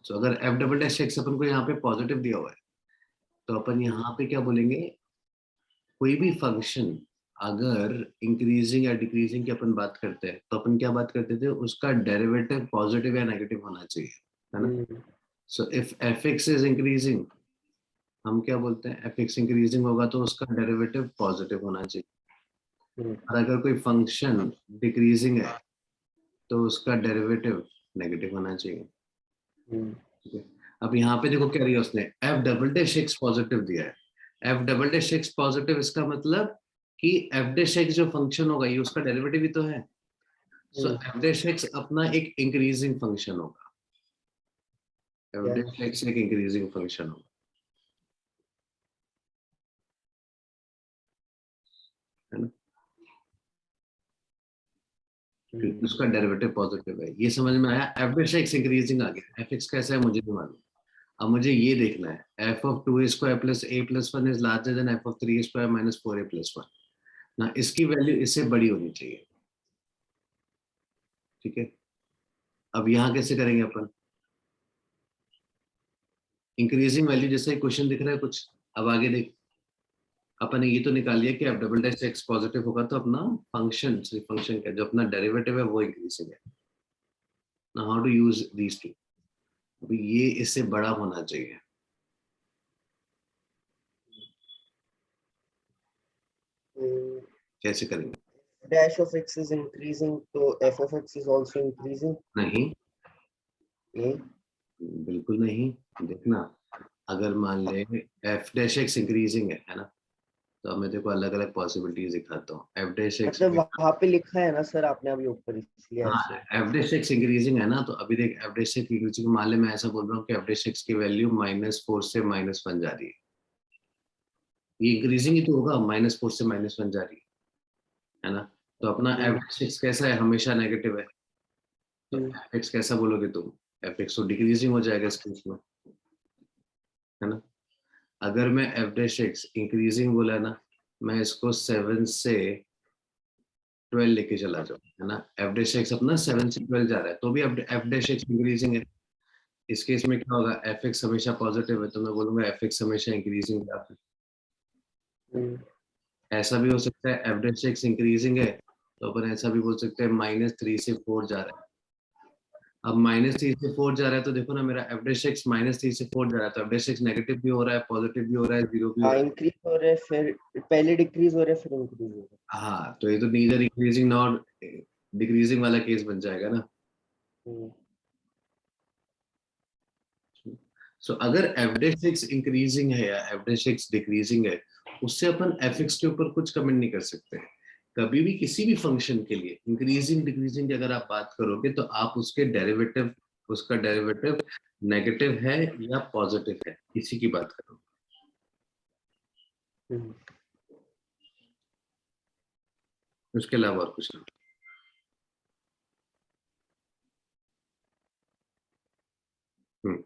सो अगर F double dash x upon को यहाँ पे पॉजिटिव दिया हुआ है तो अपन यहाँ पे क्या बोलेंगे, कोई भी फंक्शन अगर इंक्रीजिंग या डिक्रीजिंग की अपन बात करते हैं तो अपन क्या बात करते थे, उसका डेरिवेटिव पॉजिटिव या नेगेटिव होना चाहिए, है ना। So if F x is increasing, हम क्या बोलते हैं, एफ एक्स इंक्रीजिंग होगा तो उसका डेरिवेटिव पॉजिटिव होना चाहिए। और अगर कोई फंक्शन डिक्रीजिंग है तो उसका डेरिवेटिव नेगेटिव होना चाहिए, ठीक है। अब यहाँ पे देखो क्या दिया उसने, F double dash x positive दिया है। F double dash x positive, इसका मतलब कि एफ डैश एक्स जो फंक्शन होगा ये उसका डेरिवेटिव ही तो है। सो एफ डैश एक्स अपना एक इंक्रीजिंग फंक्शन होगा, एफ डैश एक्स एक इंक्रीजिंग फंक्शन होगा, है ना। उसका डेरिवेटिव पॉजिटिव है, ये समझ में आया। एफ डैश एक्स इंक्रीजिंग आ गया, एफ एक्स कैसा है मुझे नहीं मालूम। अब मुझे ये देखना है, F of 2a² plus a plus 1 is larger than F of 3a² minus 4a plus 1 ना, इसकी वैल्यू इससे बड़ी होनी चाहिए, ठीक है। अब यहाँ कैसे करेंगे अपन, इंक्रीजिंग वैल्यू जैसे क्वेश्चन दिख रहा है कुछ, अब आगे देख, अपन ने ये तो निकाल लिया कि F double dash x positive होगा तो अपना फंक्शन, सिर्फ फंक्शन का जो अपना डेरिवेटिव है वो इंक्रीजिंग है ना। How to use these two, अभी ये इससे बड़ा होना चाहिए, कैसे करेंगे। Dash of x is increasing, तो f of x is also increasing. नहीं, नहीं, बिल्कुल नहीं। देखना, अगर मान ले एफ डैश एक्स इंक्रीजिंग है ना, तो अब मैं देखो अलग अलग पॉसिबिलिटीज दिखाता हूँ। एफ डैश एक्स, मतलब वहां पे लिखा है ना सर आपने अभी ऊपर, इसलिए हाँ ऐसे। एफ डैश एक्स इंक्रीजिंग है ना, तो अभी देख एफ डैश एक्स इंक्रीजिंग, मान ले मैं ऐसा बोल रहा हूँ कि एफ डैश एक्स की वैल्यू -4 से -1 जा रही है, ये इंक्रीजिंग ही तो होगा, -4 से -1 जा रही है ना। तो अपना एफ डैश एक्स कैसा है, हमेशा नेगेटिव है, तो एफ एक्स कैसा बोलोगे तुम, एफ एक्स तो डिक्रीजिंग हो जाएगा इस केस में, है ना। अगर मैं एफ डैश एक्स इंक्रीजिंग बोला ना, मैं इसको 7 से 12 लेके चला जाऊँ, है ना। एफ डैश एक्स अपना 7 से 12 जा रहा है तो भी एफ डैश एक्स इंक्रीजिंग है। इस केस में क्या होगा, एफ एक्स हमेशा पॉजिटिव है तो मैं बोलूंगा एफ एक्स हमेशा इंक्रीजिंग ग्राफ है। ऐसा भी हो सकता है एफ डैश एक्स इंक्रीजिंग है तो अपन ऐसा भी बोल सकते हैं -3 से 4 जा रहा है। अब -3 से 4 जा रहा है तो देखो ना, मेरा एफ डैश एक्स -3 से 4 जा रहा है तो एफ डैश एक्स नेगेटिव भी हो रहा है, पॉजिटिव भी हो रहा है, जीरो भी हो रहा है। इंक्रीज हो रहा है, फिर पहले डिक्रीज हो रहा है, फिर इंक्रीज हो रहा हाँ, तो ये तो नीदर इंक्रीजिंग नॉट डिक्रीजिंग वाला केस बन जाएगा ना। है। सो अगर एफ डैश एक्स इंक्रीजिंग है या एफ डैश एक्स डिक्रीजिंग है, उससे अपन एफ एक्स के ऊपर कुछ कमेंट नहीं कर सकते हैं। कभी भी किसी भी फंक्शन के लिए इंक्रीजिंग डिक्रीजिंग की अगर आप बात करोगे तो आप उसके डेरिवेटिव, उसका डेरिवेटिव नेगेटिव है या पॉजिटिव है, इसी की बात करो, उसके अलावा और कुछ नहीं। हम्म,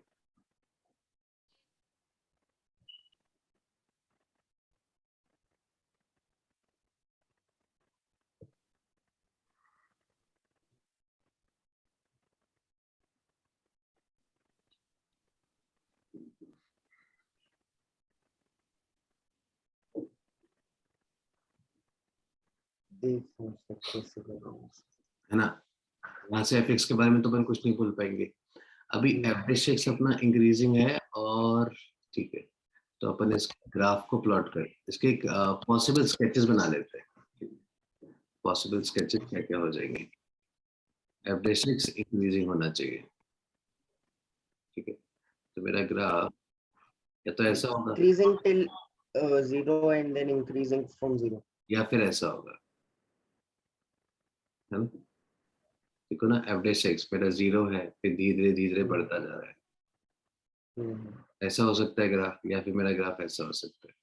है ना। वहां से एफ एक्स के बारे में तो अपन कुछ नहीं बोल पाएंगे। अभी एफ डैश एक्स अपना इंक्रीजिंग है और ठीक है, तो अपन इस ग्राफ को प्लॉट कर, इसके पॉसिबल स्केचेस बना लेते हैं। पॉसिबल स्केचेस क्या क्या हो जाएंगे, एफ डैश एक्स इंक्रीजिंग होना चाहिए, ठीक है। तो मेरा ग्राफ या तो ऐसा होगा Increasing till 0 and then increasing from 0. या फिर ऐसा होगा, है ना। देखो ना, एफ डैश एक्स मेरा 0 है, फिर धीरे धीरे बढ़ता जा रहा है, ऐसा हो सकता है ग्राफ, या फिर मेरा ग्राफ ऐसा हो सकता है,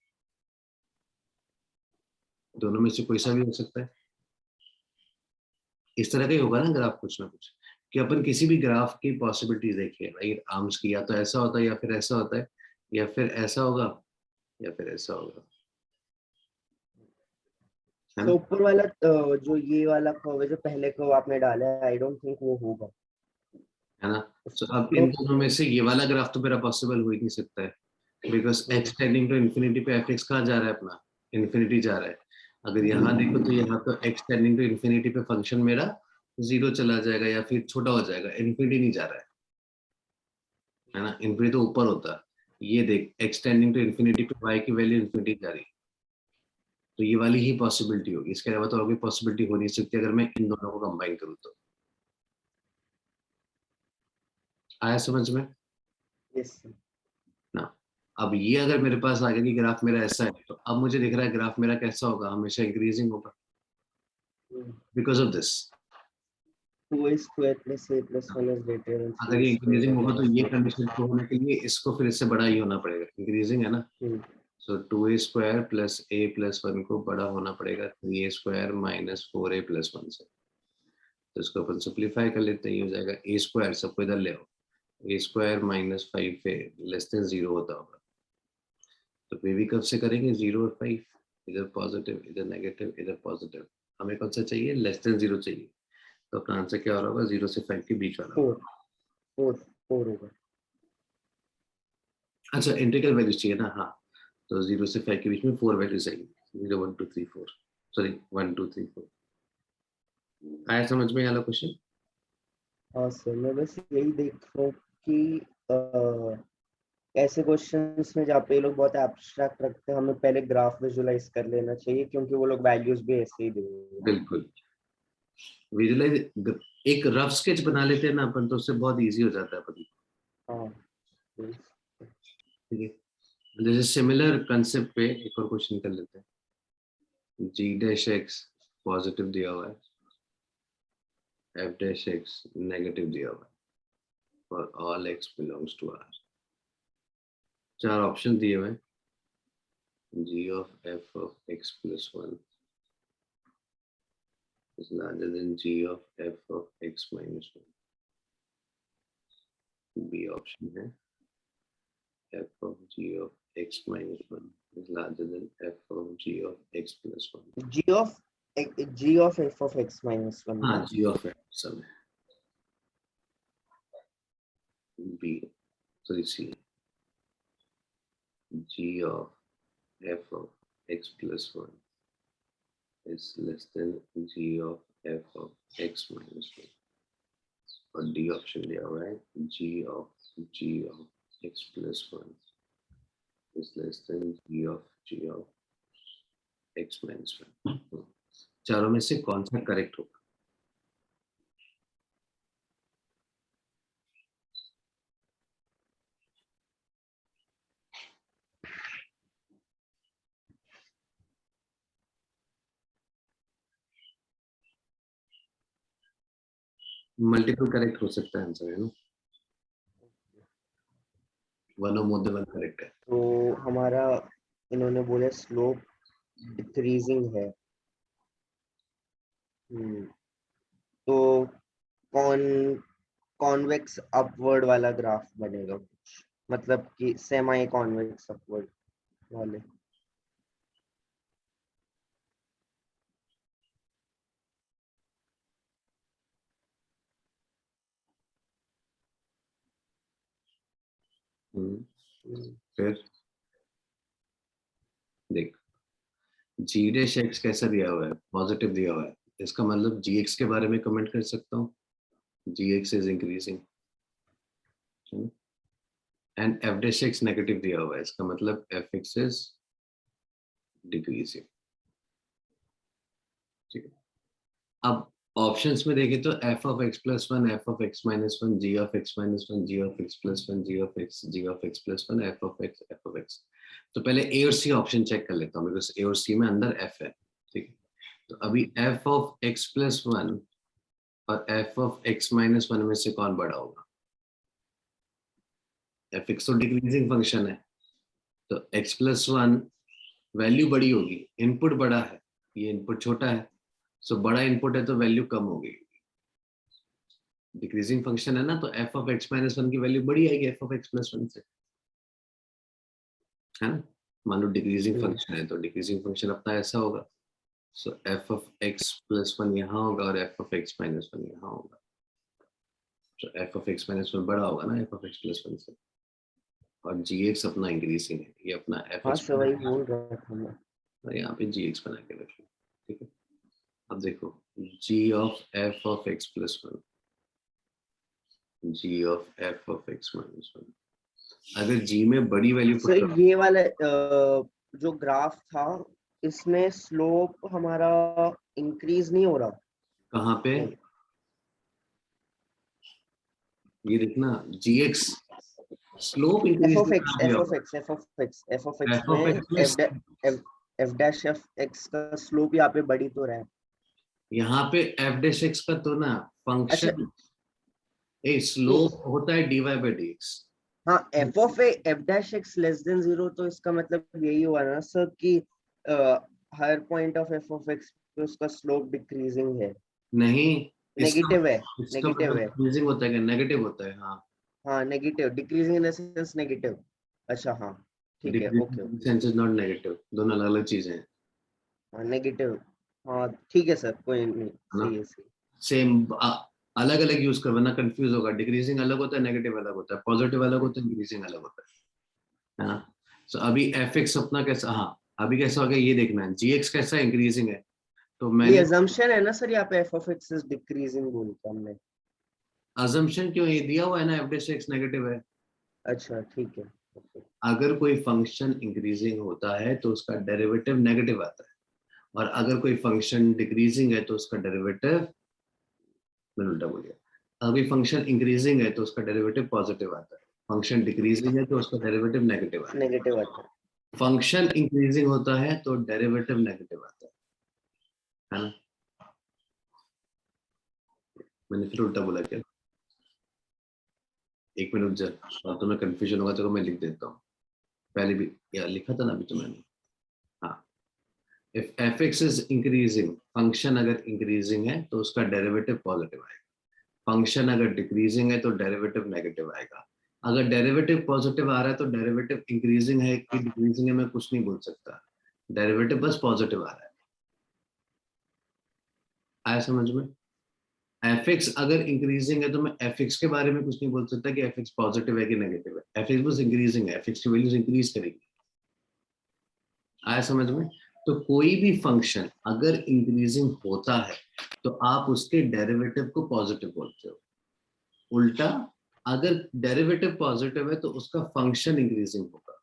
दोनों में से कोई सा भी हो सकता है। इस तरह का ही होगा ना ग्राफ, कुछ ना कुछ, कि अपन किसी भी ग्राफ की पॉसिबिलिटी देखिए, राइट, आर्म्स की, या तो ऐसा होता है या फिर ऐसा होता है, या फिर ऐसा होगा या फिर ऐसा होगा, है तो ना। ऊपर वाला जो ये वाला कर्व है, जो पहले कर्व आपने डाला है, आई डोंट थिंक वो होगा, है ना, So अब इन दोनों में से ये वाला ग्राफ तो मेरा पॉसिबल हो ही नहीं सकता है, because x tending to infinity पे fx कहाँ जा रहा है अपना, इन्फिनिटी जा रहा है। अगर यहाँ देखो तो यहाँ तो x टेंडिंग टू इन्फिनिटी पे फंक्शन मेरा 0 चला जाएगा या फिर छोटा हो जाएगा, इन्फिनिटी नहीं जा रहा है ना, इन्फिनिटी तो ऊपर होता है। ये देख x टेंडिंग टू इन्फिनिटी पे y की वैल्यू इन्फिनिटी जा रही, तो ये वाली ही पॉसिबिलिटी होगी, इसके अलावा तो और कोई पॉसिबिलिटी हो नहीं सकती अगर मैं इन दोनों को कंबाइन करूँ तो। आया समझ में यस ना? अब ये अगर मेरे पास आ गया कि ग्राफ मेरा ऐसा है, तो अब मुझे दिख रहा है ग्राफ मेरा कैसा होगा, हमेशा इंक्रीजिंग होगा because of this. 2a square plus a plus 1 is greater than अगर 3a ये square इंक्रीजिंग होगा तो minus ये 4 plus कंडीशन को होने के लिए इसको फिर इससे बड़ा ही होना पड़ेगा, इंक्रीजिंग है ना। सो 2a square plus a plus 1 को बड़ा होना पड़ेगा 3a square minus 4a plus 1 से। तो इसको अपन सिंप्लीफाई कर लेते हैं, ये हो जाएगा a स्क्वायर, सबको इधर ले आओ, a square minus 5a less than 0 होता होगा, तो वे भी कब से करेंगे 0 और 5, इधर पॉजिटिव इधर नेगेटिव इधर पॉजिटिव, हमें कौन सा चाहिए, लेस देन 0 चाहिए। तो अपना आंसर क्या हो रहा होगा, 0 से 5 के बीच वाला। 4 होगा। अच्छा इंटीग्रल वैल्यूज चाहिए ना, हाँ, तो 0 से 5 के बीच में 4 वैल्यूज आएगी, 0 1 2 3 4, सॉरी 1 2 3 4। आया समझ में वाला क्वेश्चन? हाँ सर, मैं बस यही देख रहा हूँ कि ऐसे क्वेश्चंस में जहाँ पे ये लोग बहुत एब्स्ट्रैक्ट रखते हैं, हमें पहले ग्राफ विजुलाइज कर लेना चाहिए, क्योंकि वो लोग वैल्यूज भी ऐसे ही देंगे। बिल्कुल, विजुलाइज एक रफ स्केच बना लेते हैं ना अपन, तो उससे बहुत इजी हो जाता है अपन। हाँ ठीक है, जैसे सिमिलर कंसेप्ट पे एक और क्वेश्चन कर लेते हैं। g डैश x पॉजिटिव दिया हुआ है, f डैश x नेगेटिव दिया हुआ है, for all x belongs to r। चार ऑप्शन दिए हुए हैं, g of f of x plus 1 is larger than g of f of x minus 1। b option है f of g of x minus 1 is larger than f of g of x plus 1। g of f of x minus 1 हाँ ना? g of f सब है, b sorry c g of f of x plus 1 is less than g of f of x minus 1। और D option दिया हुआ है g of x plus 1 is less than g of x minus 1। चारों में से कौन सा correct होगा? मल्टीपल करेक्ट हो सकता है आंसर, है ना, वन और मोर देन वन करेक्ट है। तो हमारा इन्होंने बोला स्लोप डिक्रीजिंग है। तो कॉन्वेक्स अपवर्ड वाला ग्राफ बनेगा कुछ, मतलब कि सेमी कॉन्वेक्स अपवर्ड वाले। फिर देख जी डैश एक्स कैसा दिया हुआ है, पॉजिटिव दिया हुआ है, इसका मतलब जी एक्स के बारे में कमेंट कर सकता हूँ, g x is increasing, and f dash x negative दिया हुआ है, इसका मतलब एफ एक्स इज डिक्रीजिंग। ठीक है, अब ऑप्शंस में देखें तो F of x plus 1, F of x minus 1, G of x minus 1, G of x plus 1, G of x plus 1, F of X. तो पहले ए और सी ऑप्शन चेक कर लेता हूँ, बिकॉज ए और सी में अंदर एफ है। ठीक है, तो अभी एफ ऑफ एक्स प्लस 1 और एफ ऑफ एक्स माइनस 1 में से कौन बड़ा होगा? एफ एक्स तो डिक्रीजिंग फंक्शन है, तो एक्स प्लस 1 वैल्यू बड़ी होगी, इनपुट बड़ा है, ये इनपुट छोटा है, सो बड़ा इनपुट है तो वैल्यू कम होगी। डिक्रीजिंग फंक्शन है ना, तो एफ ऑफ एक्स माइनस 1 की वैल्यू बड़ी आएगी एफ ऑफ एक्स प्लस 1 से, है ना। मान लो डिक्रीजिंग फंक्शन है तो डिक्रीजिंग फंक्शन अपना ऐसा होगा, सो एफ ऑफ एक्स प्लस 1 यहाँ होगा और एफ ऑफ एक्स माइनस 1 यहाँ होगा। तो F of x minus one बड़ा होगा ना F of x plus one से, और जी एक्स अपना इंक्रीजिंग है, ये अपना एफ हाँ एक्स सर वही बोल रहा था मैं। यहाँ पे जी एक्स बना के रख लो, ठीक है। अब देखो g of f of x plus one, g of f of x minus one, अगर जी में बड़ी वैल्यू पुट सर करो, ये वाला जो ग्राफ था इसमें स्लोप हमारा इंक्रीज नहीं हो रहा। कहाँ पे ये देखना g x slope f increase of x कहाँ पे एफ ऑफ होगा, x f of x f of x f of में एक्स में एफ डैश एफ एक्स का स्लोप यहाँ पे बढ़ी तो रहा है। यहाँ पे एफ डैश एक्स का तो ना अच्छा फंक्शन ए नहीं, स्लोप होता है d y by d x. हाँ f dash x less than zero, तो इसका मतलब यही हुआ ना सर कि हर point of f of x पे उसका स्लोप डिक्रीजिंग है, नहीं, इसका नेगेटिव है, इसका नेगेटिव मतलब है। इंक्रीजिंग होता है क्या नेगेटिव होता है, हाँ। हाँ negative, decreasing in the sense negative. अच्छा हाँ ठीक है, okay decreasing okay. Sense is not negative, दोनों अलग अलग चीजें हैं, हाँ नेगेटिव, हाँ ठीक है सर, कोई नहीं, है ना। सही है सही। सेम अलग अलग यूज कर, वरना कंफ्यूज होगा, डिक्रीजिंग अलग होता है, नेगेटिव अलग होता है, पॉजिटिव अलग होता है, इंक्रीजिंग अलग होता है ना। सो अभी एफ एक्स अपना कैसा, हाँ अभी कैसा हो गया ये देखना है, जी एक्स कैसा इंक्रीजिंग है, तो ये मैंने अजम्पशन है ना सर, यहाँ पे f of x is decreasing बोल के हमने। अजम्पशन क्यों, ये दिया हुआ है ना एफ डैश एक्स नेगेटिव है। अच्छा ठीक है, ओके। अगर कोई फंक्शन इंक्रीजिंग होता है तो उसका डेरिवेटिव नेगेटिव आता है, और अगर कोई फंक्शन डिक्रीजिंग है तो उसका डेरिवेटिव, मैंने उल्टा बोल दिया, अगर फंक्शन इंक्रीजिंग है तो उसका डेरिवेटिव पॉजिटिव आता है, फंक्शन डिक्रीजिंग है तो उसका डेरिवेटिव नेगेटिव आता नेगेटिव आता है, फंक्शन इंक्रीजिंग होता है तो डेरिवेटिव नेगेटिव आता है ना। मैंने फिर उल्टा बोला क्या, एक मिनट जब और तुम्हें कंफ्यूजन होगा तो मैं लिख देता हूँ, पहले भी यार लिखा था ना अभी तो मैंने, हाँ। If F x is increasing, function अगर इंक्रीजिंग है तो उसका डेरिवेटिव पॉजिटिव आएगा, फंक्शन अगर डिक्रीजिंग है तो डेरिवेटिव नेगेटिव आएगा। अगर डेरिवेटिव पॉजिटिव आ रहा है तो डेरिवेटिव इंक्रीजिंग है कि डिक्रीजिंग है मैं कुछ नहीं बोल सकता, डेरिवेटिव बस पॉजिटिव आ रहा है। आया समझ में। एफ एक्स अगर इंक्रीजिंग है तो मैं एफ एक्स के बारे में कुछ नहीं बोल सकता कि एफ एक्स पॉजिटिव है कि नेगेटिव है, एफ एक्स बस इंक्रीजिंग है, एफ एक्स की वैल्यूज इंक्रीज करेगी। आया समझ में। तो कोई भी फंक्शन अगर इंक्रीजिंग होता है तो आप उसके डेरिवेटिव को पॉजिटिव बोलते हो, उल्टा अगर डेरिवेटिव पॉजिटिव है तो उसका फंक्शन इंक्रीजिंग होगा,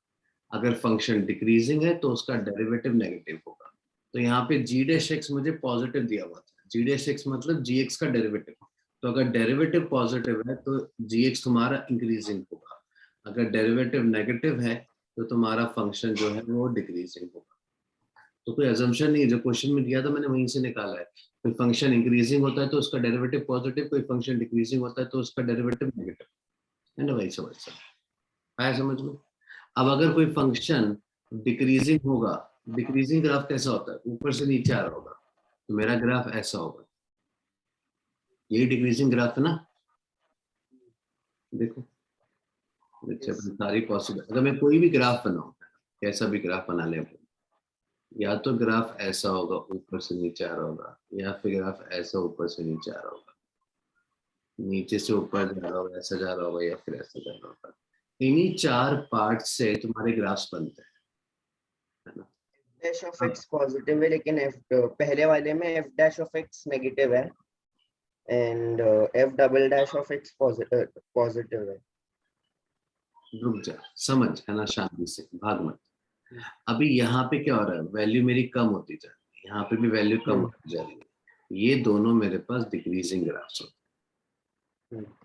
अगर फंक्शन डिक्रीजिंग है तो उसका डेरिवेटिव नेगेटिव होगा। तो यहाँ पे जी डैश एक्स मुझे पॉजिटिव दिया हुआ था, जी डैश एक्स मतलब जी एक्स का डेरिवेटिव, तो अगर डेरिवेटिव पॉजिटिव है तो जी एक्स तुम्हारा इंक्रीजिंग होगा, अगर डेरिवेटिव नेगेटिव है तो तुम्हारा फंक्शन जो है वो डिक्रीजिंग होगा। तो कोई अजम्पशन नहीं है, जो क्वेश्चन में दिया था मैंने वहीं से निकाला है। कोई फंक्शन इंक्रीजिंग होता है तो उसका डेरिवेटिव पॉजिटिव, कोई फंक्शन डिक्रीजिंग होता है तो उसका डेरिवेटिव नेगेटिव, है ना भाई, समझ सकते आया समझ में। अब अगर कोई फंक्शन डिक्रीजिंग होगा, डिक्रीजिंग ग्राफ कैसा होता है, ऊपर से नीचे आ रहा होगा, तो मेरा ग्राफ ऐसा होगा, यही डिक्रीजिंग ग्राफ है ना। देखो देखिए है। अपनी सारी पॉसिबल, अगर मैं कोई भी ग्राफ बनाऊं, कैसा भी ग्राफ बना ले अपन, या तो ग्राफ ऐसा होगा ऊपर से नीचे आ रहा होगा, या फिर ग्राफ ऐसा ऊपर से नीचे आ रहा होगा, नीचे से ऊपर जा रहा होगा, ऐसा जा रहा होगा, या फिर ऐसा जा रहा होगा। इन्हीं चार पार्ट से तुम्हारे ग्राफ्स बनते हैं, है ना। डैश ऑफ अब एक्स पॉजिटिव है, लेकिन एफ पहले वाले में f dash of x negative है, and f double dash of x positive है। रुक जा, समझ, है ना, शांति से भाग मत। अभी यहाँ पे क्या हो रहा है, वैल्यू मेरी कम होती जा रही है, यहाँ पे भी वैल्यू कम होती जा रही है, ये दोनों मेरे पास डिक्रीजिंग ग्राफ्स होते हम्म, हैं,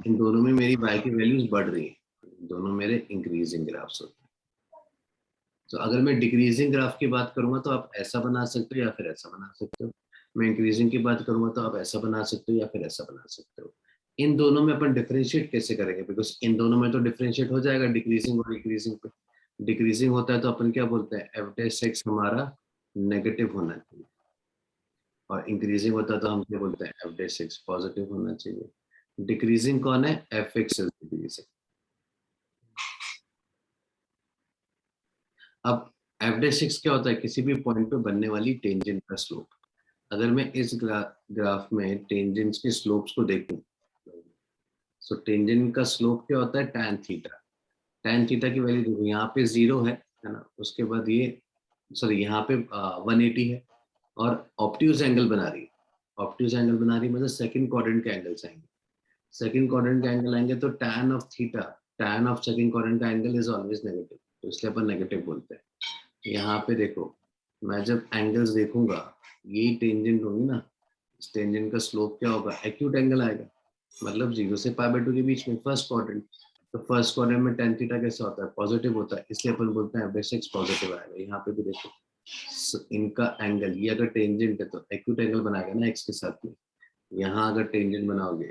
इन दोनों में मेरी y की वैल्यूज बढ़ रही है, दोनों मेरे इंक्रीजिंग ग्राफ्स होते हैं। तो अगर मैं डिक्रीजिंग ग्राफ की बात करूंगा तो आप ऐसा बना सकते हो या फिर ऐसा बना सकते हो, मैं इंक्रीजिंग की बात करूंगा तो आप ऐसा बना सकते हो या फिर ऐसा बना सकते हो। इन दोनों में अपन डिफरेंशिएट कैसे करेंगे, बिकॉज इन दोनों में तो डिफरेंशिएट हो जाएगा डिक्रीजिंग और इंक्रीजिंग पे। डिक्रीजिंग होता है तो अपन क्या बोलते हैं, एफ डैश एक्स हमारा नेगेटिव होना चाहिए, और इंक्रीजिंग होता है तो हम क्या बोलते हैं, एफ डैश एक्स पॉजिटिव होना चाहिए। डिक्रीजिंग कौन है, एफ एक्स इज डिक्रीजिंग। अब एफ डैश एक्स क्या होता है, किसी भी पॉइंट पे बनने वाली टेंजेंट का स्लोप, अगर मैं इस ग्राफ में टेंजेंट्स के स्लोप्स को देखूं, सो टेंजेंट का स्लोप क्या होता है, tan थीटा। tan थीटा की वैल्यू देखो, यहाँ पे 0 है ना, उसके बाद ये सॉरी यहाँ पे 180 है और ऑब्ट्यूज एंगल बना रही है। ऑब्ट्यूज एंगल बना रही है मतलब सेकंड क्वाड्रेंट के एंगल्स आएंगे। सेकंड क्वाड्रेंट का एंगल आएंगे तो tan of theta, tan of second quadrant का एंगल इज ऑलवेज नेगेटिव, तो इसलिए अपन नेगेटिव बोलते हैं। यहाँ पे देखो, मैं जब एंगल्स देखूंगा, यही टेंजेंट होगी ना, इस टेंजेंट का स्लोप क्या होगा, एक्यूट एंगल आएगा, मतलब 0 से π/2 के बीच में फर्स्ट क्वाड्रेंट। तो फर्स्ट क्वाड्रेंट में tan थीटा कैसा होता है, पॉजिटिव होता है, इसलिए अपन बोलते हैं एवरेज एक्स पॉजिटिव आएगा। यहाँ पे भी देखो, इनका एंगल, ये अगर टेंजेंट है तो एक्यूट एंगल बनाएगा ना एक्स के साथ में, यहाँ अगर टेंजेंट बनाओगे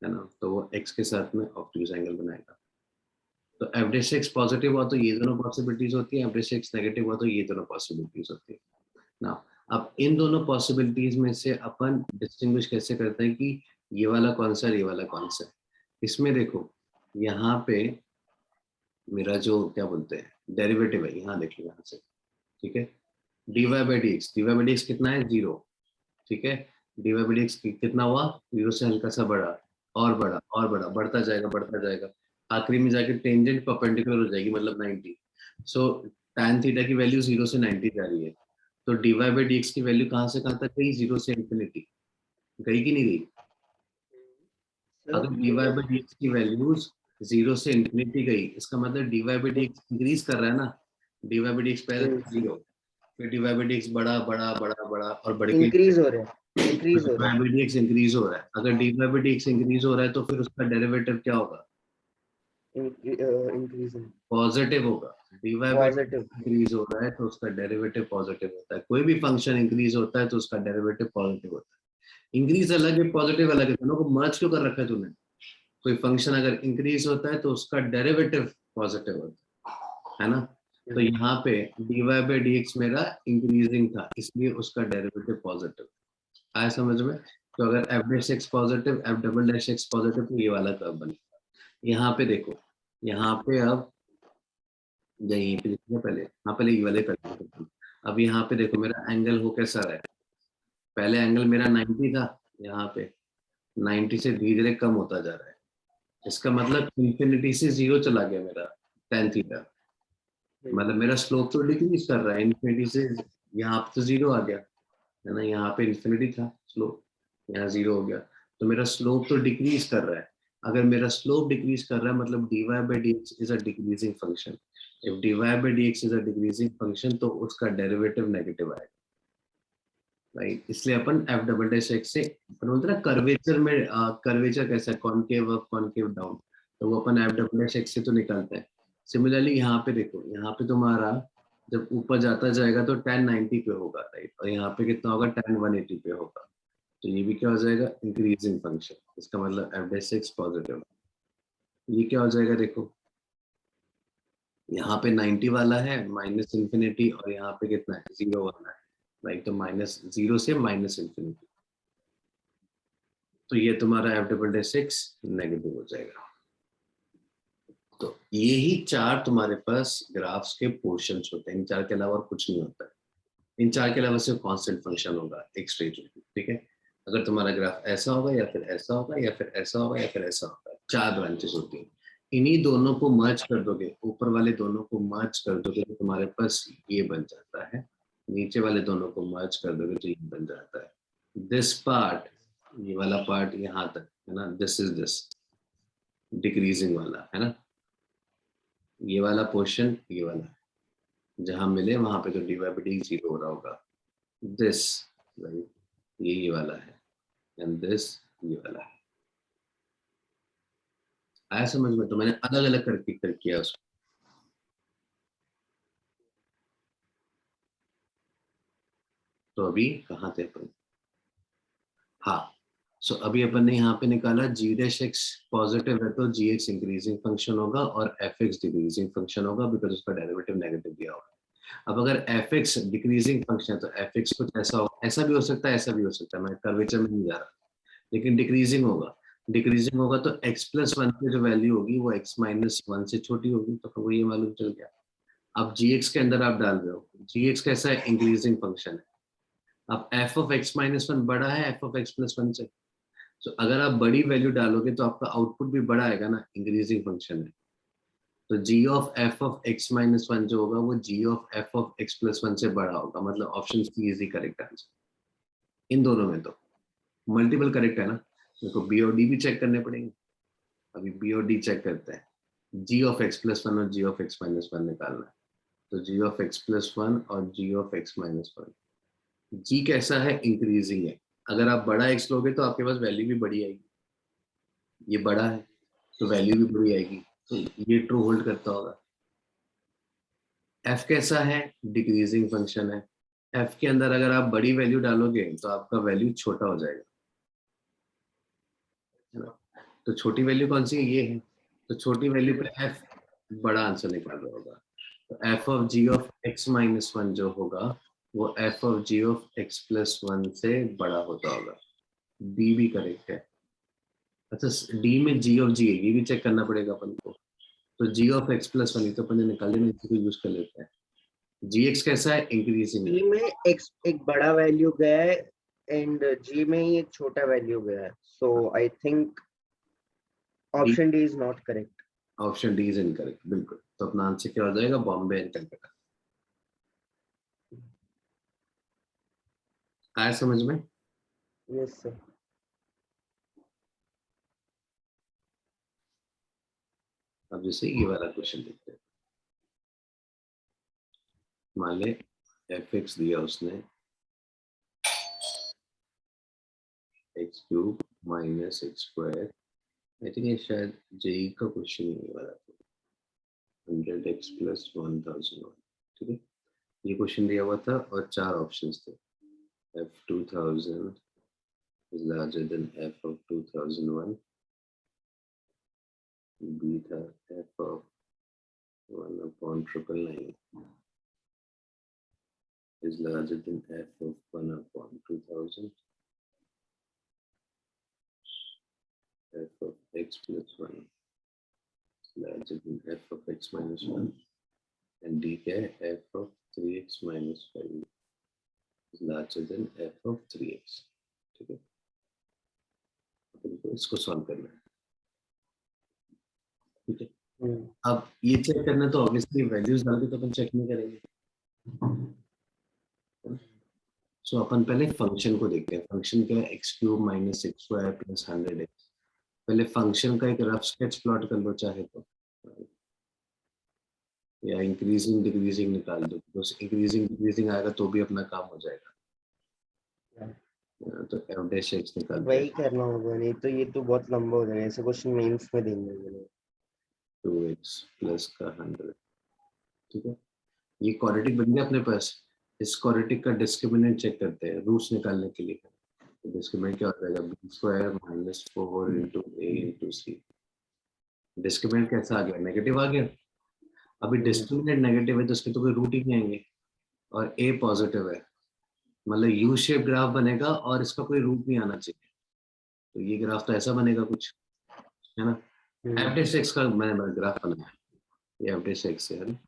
है ना, तो वो एक्स के साथ में ऑब्ट्यूज एंगल बनाएगा। तो एवरेज एक्स पॉजिटिव हुआ तो ये दोनों पॉसिबिलिटीज होती है, एवरेज एक्स नेगेटिव हुआ तो ये दोनों पॉसिबिलिटीज होती है ना। अब इन दोनों पॉसिबिलिटीज में से अपन डिस्टिंग्विश कैसे करते हैं कि ये वाला कौन सा है, ये वाला कौन सा है। इसमें देखो, यहाँ पे मेरा जो क्या बोलते हैं डेरिवेटिव है, यहाँ देखिए यहाँ से, ठीक है, dy by dx कितना है, 0, ठीक है। dy by dx कितना हुआ, 0 से हल्का सा बड़ा और बड़ा और बड़ा, बढ़ता जाएगा बढ़ता जाएगा, आखिरी में जाके टेंजेंट परपेंडिकुलर हो जाएगी, मतलब 90। सो tan थीटा की वैल्यू 0 से 90 जा रही है, तो dy by dx की वैल्यू कहाँ से कहाँ तक गई, 0 से इंफिनिटी गई कि नहीं गई। अगर dy by dx की वैल्यूज 0 से इंफिनिटी गई, इसका मतलब dy by dx इंक्रीज कर रहा है ना, dy by dx पहले 0, फिर dy by dx बड़ा बड़ा बड़ा बड़ा और बढ़ के इंक्रीज हो रहे हैं, इंक्रीज हो रहे हैं, dy by dx इंक्रीज हो रहा है। अगर dy by dx इंक्रीज हो रहा है तो फिर उसका डेरिवेटिव क्या होगा, इंक्रीज पॉजिटिव होगा। dy by dx positive. Increase हो रहा है तो उसका डेरिवेटिव पॉजिटिव होता है। कोई भी फंक्शन इंक्रीज होता है तो उसका डेरिवेटिव पॉजिटिव होता है। इंक्रीज अलग है, पॉजिटिव अलग है, दोनों को मर्ज क्यों कर रखा है तूने। कोई फंक्शन अगर इंक्रीज होता है तो उसका डेरिवेटिव पॉजिटिव होता है ना। तो यहाँ पे dy by dx मेरा इंक्रीजिंग था, इसलिए उसका डेरिवेटिव पॉजिटिव आया समझ में। तो अगर f dash x positive, F double dash x positive, तो ये वाला कर्व बनेगा। यहाँ पे देखो, यहाँ पे अब यहीं पे देखिए पहले, हाँ पहले ये वाले कर, अब यहाँ पे देखो मेरा एंगल हो कैसा रहा है, पहले एंगल मेरा 90 था, यहाँ पे 90 से धीरे धीरे कम होता जा रहा है। इसका मतलब इंफिनिटी से 0 चला गया मेरा tan थीटा, मतलब मेरा स्लोप तो डिक्रीज कर रहा है इंफिनिटी से, यहाँ पे तो 0 आ गया है ना, यहाँ पे इंफिनिटी था स्लोप, यहाँ 0 हो गया, तो मेरा स्लोप तो डिक्रीज कर रहा है। अगर मेरा स्लोप डिक्रीज कर रहा है मतलब dy by dx is a decreasing function. If dy by dx is a decreasing function तो उसका डेरिवेटिव नेगेटिव आएगा, राइट। इसलिए अपन एफ डबल डैश एक्स से अपन बोलते हैं ना कर्वेचर में, कर्वेचर कैसा है, कॉनकेव अप कॉनकेव डाउन, तो वो अपन एफ डबल डैश एक्स से तो निकालते हैं। सिमिलरली यहाँ पे देखो, यहाँ पे तुम्हारा जब ऊपर जाता जाएगा तो tan 90 पे होगा, राइट, और यहाँ पे कितना होगा, tan 180 पे होगा, तो ये भी क्या हो जाएगा, इंक्रीजिंग फंक्शन। इसका मतलब एफ डैश एक्स पॉजिटिव। ये क्या हो जाएगा देखो, यहाँ पे 90 वाला है माइनस इंफिनिटी, और यहाँ पे कितना है, 0 वाला है, राइट, तो माइनस 0 से माइनस इंफिनिटी, तो ये तुम्हारा F double dash x negative हो जाएगा। तो ये ही चार तुम्हारे पास ग्राफ्स के पोर्शंस होते हैं, इन चार के अलावा और कुछ नहीं होता है। इन चार के अलावा सिर्फ कांस्टेंट फंक्शन होगा, एक स्ट्रेट होगी, ठीक है। अगर तुम्हारा ग्राफ ऐसा होगा या फिर ऐसा होगा या फिर ऐसा होगा या फिर ऐसा होगा, चार ब्रांचेस होती हैं। इन्हीं दोनों को मर्ज कर दोगे, ऊपर वाले दोनों को मर्ज कर दोगे तो तुम्हारे पास ये बन जाता है, नीचे वाले दोनों को मर्ज कर दोगे तो ये बन जाता है। दिस पार्ट, ये वाला पार्ट यहाँ तक है ना, दिस इज दिस डिक्रीजिंग वाला है ना, ये वाला पोर्शन ये वाला, जहां मिले वहां पे तो dy by dx 0 हो रहा होगा। दिस, राइट, ये वाला है, एंड दिस ये वाला है। आया समझ में, तो मैंने अलग अलग करके किया उसको। तो अभी कहाँ थे अपन, हाँ, सो अभी अपन ने यहाँ पे निकाला g डैश x पॉजिटिव है तो gx इंक्रीजिंग फंक्शन होगा और fx डिक्रीजिंग फंक्शन होगा, बिकॉज उसका डेरिवेटिव नेगेटिव दिया होगा। अब अगर fx डिक्रीजिंग फंक्शन है तो fx कुछ ऐसा होगा, ऐसा भी हो सकता है ऐसा भी हो सकता है, मैं कर्वेचर में नहीं जा रहा, लेकिन डिक्रीजिंग होगा। डिक्रीजिंग होगा तो x प्लस 1 की जो वैल्यू होगी वो x माइनस 1 से छोटी होगी, तो फिर वो ये मालूम चल गया। अब gx के अंदर आप डाल रहे हो, gx कैसा है, इंक्रीजिंग फंक्शन है, अब F of x minus one बड़ा है F of x plus one से, तो अगर आप बड़ी वैल्यू डालोगे तो आपका आउटपुट भी बड़ा आएगा ना, इंक्रीजिंग फंक्शन है। तो g of f of x minus one जो होगा वो g of f of x plus one से बड़ा होगा, मतलब option c is the correct answer इन दोनों में। तो मल्टीपल करेक्ट है ना, देखो बी और डी भी चेक करने पड़ेंगे। अभी बी और डी चेक करते हैं, जी ऑफ एक्स प्लस वन और जी ऑफ एक्स माइनस वन निकालना है। तो g of x plus one और जी ऑफ एक्स माइनस वन, जी कैसा है, इंक्रीजिंग है। अगर आप बड़ा एक्स लोगे तो आपके पास वैल्यू भी बड़ी आएगी, ये बड़ा है तो वैल्यू भी बड़ी आएगी, तो ये ट्रू होल्ड करता होगा। एफ कैसा है, डिक्रीजिंग फंक्शन है। एफ के अंदर अगर आप बड़ी वैल्यू डालोगे तो आपका वैल्यू छोटा हो जाएगा, है ना। तो छोटी वैल्यू कौन सी है, ये है। तो छोटी वैल्यू पे एफ बड़ा आंसर निकाल रहा होगा। तो F of G of x minus one जो होगा वो F of G of x plus one से बड़ा होता होगा। बी भी करेक्ट है। अच्छा, डी में जी ऑफ जी है, ये भी चेक करना पड़ेगा अपन को। तो g of x plus one, तो अपन ने निकाले में इसी को यूज कर लेते हैं। जी एक्स कैसा है, इंक्रीजिंग है। जी में एक्स एक बड़ा वैल्यू गया है एंड जी में ही एक छोटा वैल्यू गया है, so I think d, option d is not correct. Option d is incorrect, बिल्कुल। तो अपना आंसर क्या हो जाएगा, बॉम्बे एंड कलकत्ता। आया समझ में। Yes sir. अब जैसे ये वाला क्वेश्चन देखते हैं। मान ले एफ एक्स दिया उसने x cube minus x square, I think ये शायद जेई का क्वेश्चन ही वाला था, 100x प्लस 1001, ठीक है। ये क्वेश्चन दिया हुआ था और चार ऑप्शंस थे। F 2000 is larger than f of 2001, b था f of 1 upon 999 is larger than f of 1 upon 2000, f of x plus 1 is larger than f of x minus 1, and d क्या है, f of 3x minus 5 is larger than f of 3x, ठीक है। तो इसको solve करना है, ठीक है। अब ये चेक करना तो ऑब्वियसली वैल्यूज डाल के तो अपन चेक नहीं करेंगे। सो अपन पहले फंक्शन को देखते हैं। फंक्शन क्या है, x cube minus x square plus 100x। पहले फंक्शन का एक रफ स्केच प्लॉट कर लो चाहे तो, या इंक्रीजिंग डिक्रीजिंग निकाल दो, बस इंक्रीजिंग डिक्रीजिंग आएगा तो भी अपना काम हो जाएगा। तो एफ डैश एक्स निकालते वही हैं, करना होगा, नहीं तो ये तो बहुत लंबा हो जाएगा, ऐसे क्वेश्चन मेंस में देंगे ये लोग। 2x प्लस का 100, ठीक है। ये क्वाड्रेटिक बन गया अपने पास। इस क्वाड्रेटिक का डिस्क्रिमिनेंट चेक करते हैं रूट्स निकालने के लिए। तो डिस्क्रिमिनेंट क्या हो जाएगा, बी स्क्वायर माइनस 4 इंटू ए इंटू सी। डिस्क्रिमिनेंट कैसा आ गया, नेगेटिव आ गया। अभी डिस्क्रिमिनेंट नेगेटिव है तो उसके तो कोई रूट ही नहीं आएंगे, और ए पॉजिटिव है, मतलब यू शेप ग्राफ बनेगा और इसका कोई रूट नहीं आना चाहिए। तो ये ग्राफ तो ऐसा बनेगा कुछ, है ना। एफ डैश एक्स का मैंने ग्राफ बनाया, ये एफ डैश एक्स है ना।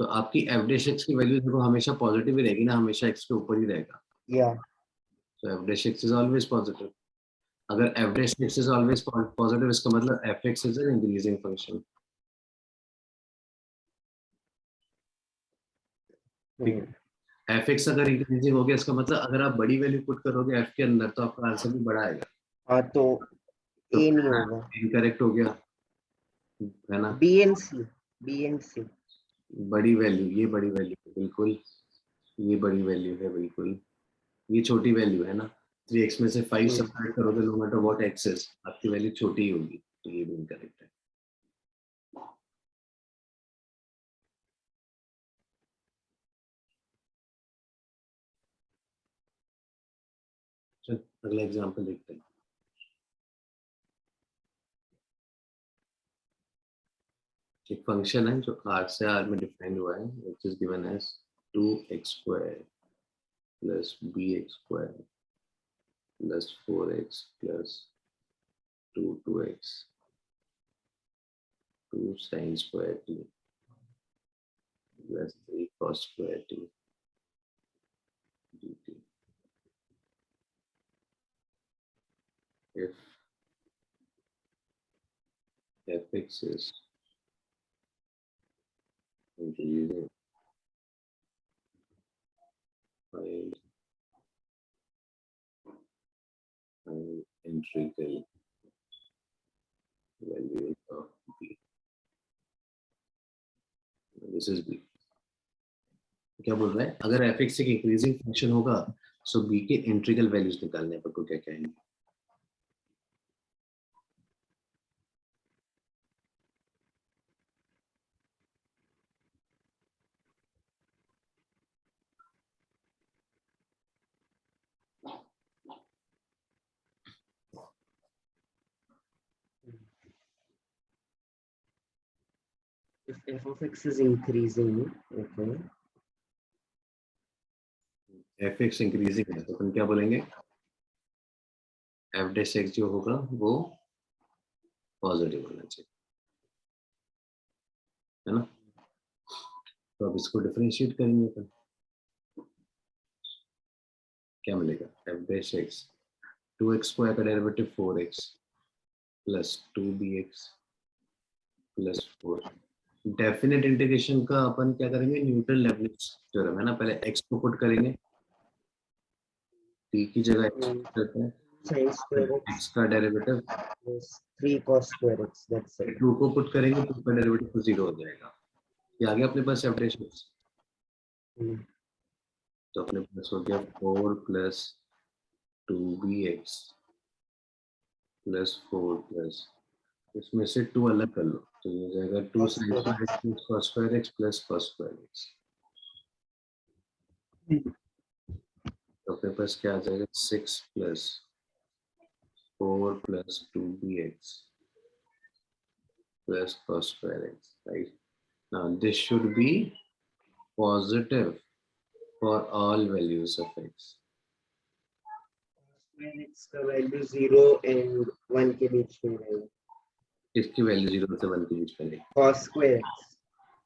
तो आपकी एफ डैश एक्स की वैल्यू देखो हमेशा पॉजिटिव ही रहेगी ना, हमेशा एक्स के ऊपर ही रहेगा। या तो f dash x is always positive. अगर f dash x is always positive, इसका मतलब f x is an increasing function, ठीक है। एफ एक्स अगर इंक्रीजिंग हो गया इसका मतलब अगर आप बड़ी वैल्यू पुट करोगे एफ के अंदर तो आपका आंसर भी बड़ा आएगा। हाँ तो तो ए नहीं होगा, इनकरेक्ट हो गया, है ना। B and c, b and c. बड़ी वैल्यू, ये बड़ी वैल्यू है बिल्कुल, ये बड़ी वैल्यू है बिल्कुल, ये छोटी वैल्यू है ना। 3x में से 5 सब्ट्रैक्ट करोगे no matter what x is, आपकी वैल्यू छोटी ही होगी, तो ये भी इनकरेक्ट है। चल अगला एग्जांपल देखते हैं। एक फंक्शन है जो r से r में डिफाइंड हुआ है, which is given as 2x² plus bx² plus 4x plus 2x 2 sin square t plus 3 cos square t dt। if fx is increasing, find integral value of b. This is b. क्या बोल रहा है? अगर fx एक increasing function होगा सो b के integral values निकालने पर को क्या कहेंगे? If f of x is increasing, okay. fx increasing है तो अपन क्या बोलेंगे? f dash x जो होगा वो पॉजिटिव होना चाहिए, है ना? तो अब इसको डिफरेंशिएट करेंगे अपन, क्या मिलेगा? f dash x 2x square का derivative 4x plus 2bx plus 4। Definite integration का अपन क्या करेंगे? न्यूटन लेबनिज थ्योरम है ना, पहले x को पुट करेंगे, t की जगह x करते हैं, sin square x का derivative plus 3 cos square x, that's it. 2 को पुट करेंगे तो उसका डेरिवेटिव तो 0 हो जाएगा। ये आ गया अपने पास f dash x। तो अपने पास हो गया 4 प्लस 2bx प्लस 4 प्लस, इसमें से 2 अलग कर लो तो ये हो जाएगा 2 sin square x plus cos square x plus cos square x। तो अपने पास क्या आ जाएगा? 6 plus 4 plus 2bx plus cos square x, right? Now this should be positive for all values of x. Square x का value 0 and 1 के बीच में रहेगा। इसकी value 0 से 1 के बीच में रहेगी। cos square x,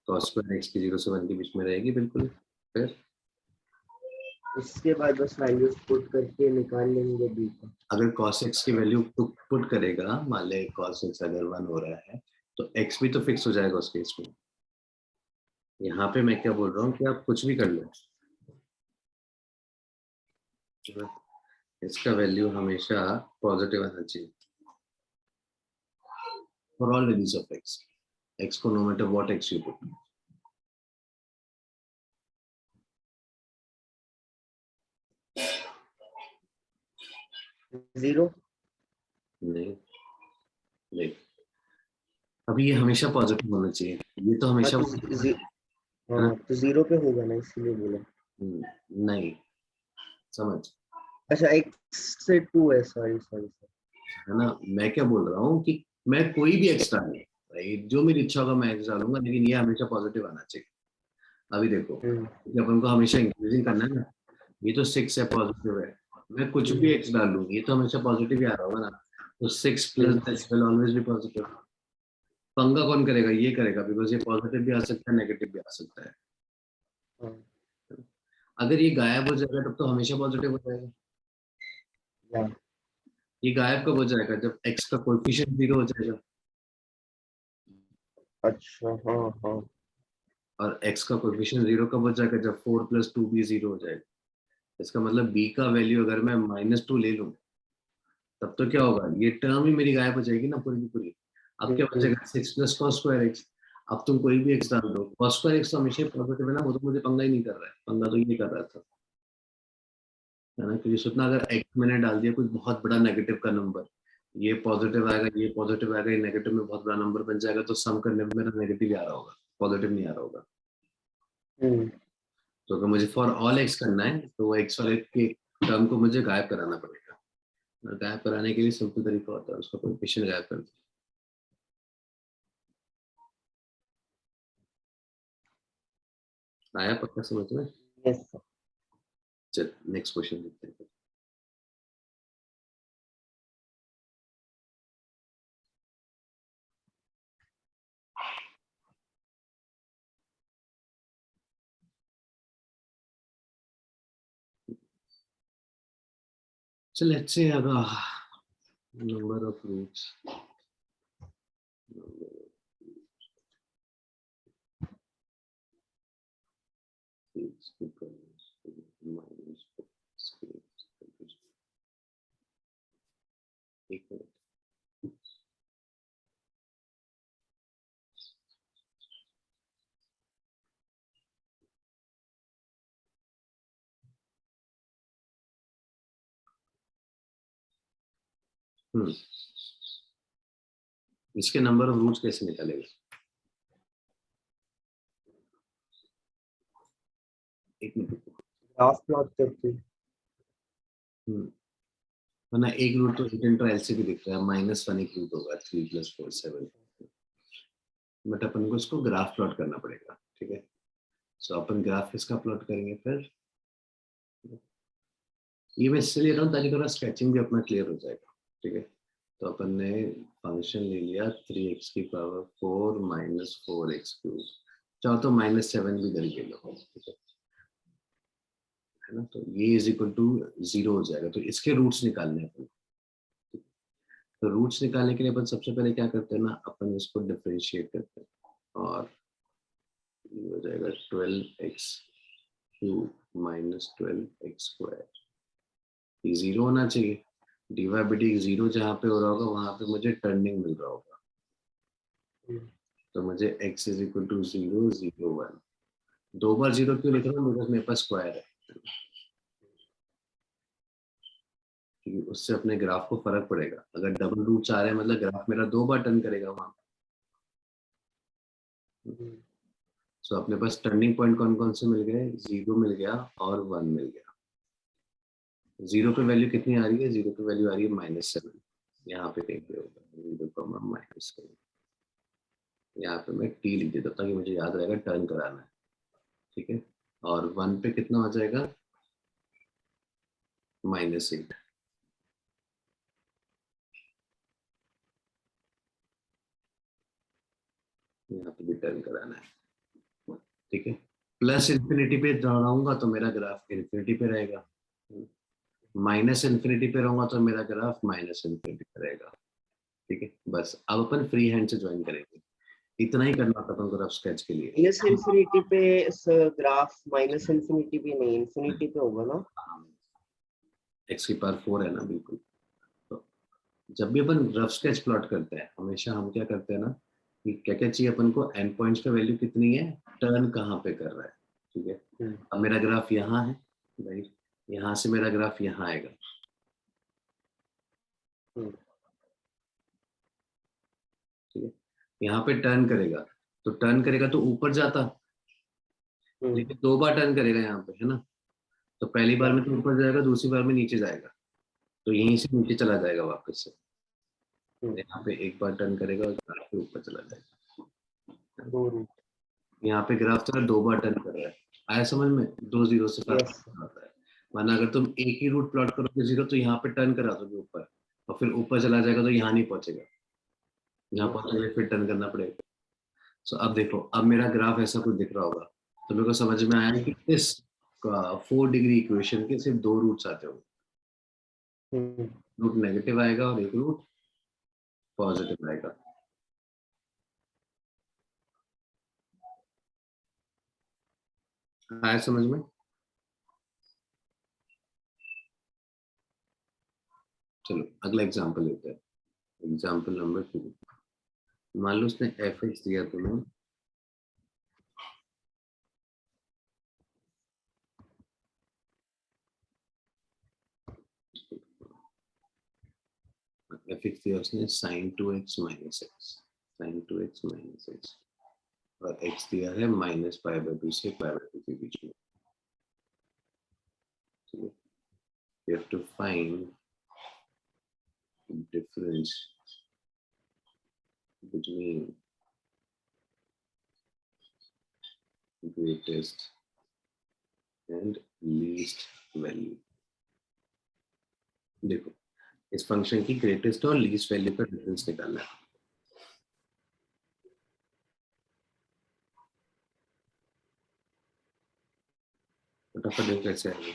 cos square x की 0 से 1 के बीच में रहेगी बिल्कुल। फिर उसके बाद बस वैल्यूज पुट करके निकाल लेंगे b को। अगर cos x की वैल्यू पुट करेगा, मान ले cos x अगर 1 हो रहा है तो x भी तो फिक्स हो जाएगा उस केस में। यहाँ पे मैं क्या बोल रहा हूँ कि आप कुछ भी कर लो, इसका वैल्यू हमेशा पॉजिटिव आना चाहिए for all values of x। x को no matter what x you put. Zero नहीं नहीं, अभी ये हमेशा पॉजिटिव होना चाहिए, ये तो हमेशा हाँ तो 0 पे होगा ना, इसलिए बोला। नहीं समझ, अच्छा x से 2 है, सॉरी सॉरी है ना? मैं क्या बोल रहा हूँ कि मैं कोई भी एक्स डालूं, राइट? जो मेरी इच्छा होगा मैं एक्स डालूंगा, लेकिन ये हमेशा पॉजिटिव आना चाहिए। अभी देखो कि अपन को हमेशा इंक्रीजिंग करना है ना, ये तो 6 है, पॉजिटिव है, मैं कुछ भी एक्स डालूं ये तो हमेशा पॉजिटिव ही आ रहा होगा ना। तो 6 plus this will always be positive. पंगा कौन करेगा? ये करेगा, बिकॉज ये पॉजिटिव भी आ सकता है, नेगेटिव भी आ सकता है। अगर ये गायब हो जाएगा तब तो हमेशा पॉजिटिव हो जाएगा। ये गायब कब हो जाएगा? जब x का कोएफिशिएंट 0 हो जाएगा। अच्छा हाँ हाँ। और x का कोएफिशिएंट 0 कब हो जाएगा? जब 4 प्लस 2b 0 हो जाएगा। इसका मतलब b का वैल्यू अगर मैं -2 ले लूं तब तो क्या होगा? ये टर्म ही मेरी गायब हो जाएगी ना पूरी की पूरी। अब क्या बचेगा? 6 प्लस cos स्क्वायर x। अब तुम कोई भी x डाल दो, cos स्क्वायर x तो हमेशा पॉजिटिव है ना, वो तो मुझे पंगा ही नहीं कर रहा है, पंगा तो ये कर रहा था, है ना? क्योंकि सोचना अगर x मैंने डाल दिया कोई बहुत बड़ा नेगेटिव का नंबर, ये पॉजिटिव आएगा, ये पॉजिटिव आएगा, ये नेगेटिव में बहुत बड़ा नंबर बन जाएगा, तो सम करने में मेरा नेगेटिव ही आ रहा होगा, पॉजिटिव नहीं आ रहा होगा। तो अगर मुझे फॉर ऑल एक्स करना है तो वो एक्स वाले के टर्म को मुझे गायब कराना पड़ेगा। और गायब कराने के लिए सिंपल तरीका होता है, उसका कोएफिशिएंट गायब कर दो। आया पक्का समझ में? Yes sir. चल नेक्स्ट क्वेश्चन देखते हैं। So let's say अगर number of roots, x equals minus 4 एक मिनट इसके नंबर ऑफ रूट्स कैसे निकालेगा? एक मिनट ग्राफ प्लॉट करके वरना एक रूट तो एट इंटू एल से भी दिख रहा है, -1 एक रूट होगा 3 + 4 7, बट अपन को इसको ग्राफ प्लॉट करना पड़ेगा, ठीक है। सो अपन ग्राफ किसका प्लॉट करेंगे फिर? ये मैं इसलिए ले रहा हूँ ताकि थोड़ा स्केचिंग भी अपना क्लियर हो जाएगा, ठीक है। तो अपन ने फंक्शन ले लिया 3x की पावर 4 माइनस 4x³, चाहो तो -7 भी करके लो, ठीक है ना। तो ये इज इक्वल टू 0 हो जाएगा, तो इसके रूट्स निकालने हैं अपन। तो रूट्स निकालने के लिए अपन सबसे पहले क्या करते हैं ना, अपन इसको डिफरेंशिएट करते हैं और ये हो जाएगा 12x³ माइनस 12x²। ये 0 होना चाहिए, dy/dt 0 जहाँ पे हो रहा होगा वहां पे मुझे टर्निंग मिल रहा होगा, तो मुझे x इज इक्वल टू 0 0 1। 2 बार 0 क्यों लिख रहा हूँ? बिकॉज मेरे पास स्क्वायर है, क्योंकि उससे अपने ग्राफ को फर्क पड़ेगा। अगर डबल रूट्स आ रहे हैं मतलब ग्राफ मेरा 2 बार टर्न करेगा वहां। सो अपने पास टर्निंग पॉइंट कौन कौन से मिल गए? 0 मिल गया और 1 मिल गया। 0 पे वैल्यू कितनी आ रही है? 0 पे वैल्यू आ रही है -7, यहाँ पे कहीं पे होगा 0, -7। यहाँ पे मैं t लिख देता हूँ ताकि मुझे याद रहेगा टर्न कराना है, ठीक है। और 1 पे कितना हो जाएगा? -8। यहाँ पे भी टर्न कराना है, ठीक है। प्लस इन्फिनिटी पे रहूंगा तो मेरा ग्राफ इन्फिनिटी पे रहेगा, माइनस इन्फिनिटी पे रहूंगा तो मेरा ग्राफ माइनस इन्फिनिटी पे रहेगा, ठीक है। बस अब अपन फ्री हैंड से ज्वाइन करेंगे, इतना ही करना था अपन को रफ स्केच के लिए। माइनस इन्फिनिटी पे ग्राफ माइनस इन्फिनिटी पे नहीं इन्फिनिटी पे होगा ना? x की पावर 4 है ना, बिल्कुल। तो जब भी अपन रफ स्केच प्लॉट करते हैं हमेशा हम क्या करते हैं ना कि क्या क्या चाहिए अपन को? एंड पॉइंट्स पे वैल्यू कितनी है, टर्न कहाँ पे कर रहा है, ठीक है। अब मेरा ग्राफ यहाँ है, राइट, यहाँ से मेरा ग्राफ यहाँ आएगा, ठीक है। यहाँ पे टर्न करेगा, तो टर्न करेगा तो ऊपर जाता, लेकिन 2 बार टर्न करेगा यहाँ पे, है ना। तो पहली बार में तो ऊपर जाएगा, दूसरी बार में नीचे जाएगा, तो यहीं से नीचे चला जाएगा वापस से। यहाँ पे एक बार टर्न करेगा और ग्राफ पे ऊपर चला जाएगा। यहाँ पे ग्राफ चला 2 बार टर्न कर रहा है, आया समझ में? 2 0 से फर्क आता है। वरना अगर तुम एक ही रूट प्लॉट करोगे 0 तो यहाँ पे टर्न करा दोगे ऊपर और फिर ऊपर चला जाएगा तो यहाँ नहीं पहुंचेगा, यहाँ पहुंचेगा फिर टर्न करना पड़ेगा। सो अब देखो, अब मेरा ग्राफ ऐसा कुछ दिख रहा होगा, तो मेरे को समझ में आया कि इस 4 डिग्री इक्वेशन के सिर्फ 2 रूट्स आते होंगे, रूट नेगेटिव आएगा और एक रूट पॉजिटिव आएगा। आया समझ में? चलो अगला एग्जांपल लेते हैं, एग्जांपल नंबर 2। मान लो उसने f(x) दिया तुम्हें f(x) दिया उसने sin 2x minus x, sin 2x minus x, और x दिया है -π/2 से π/2 के बीच में, ठीक है। You have to find difference between greatest and least value। देखो इस फंक्शन की ग्रेटेस्ट और लीस्ट वैल्यू का डिफरेंस निकालना है। फटाफट देखो कैसे आएगा।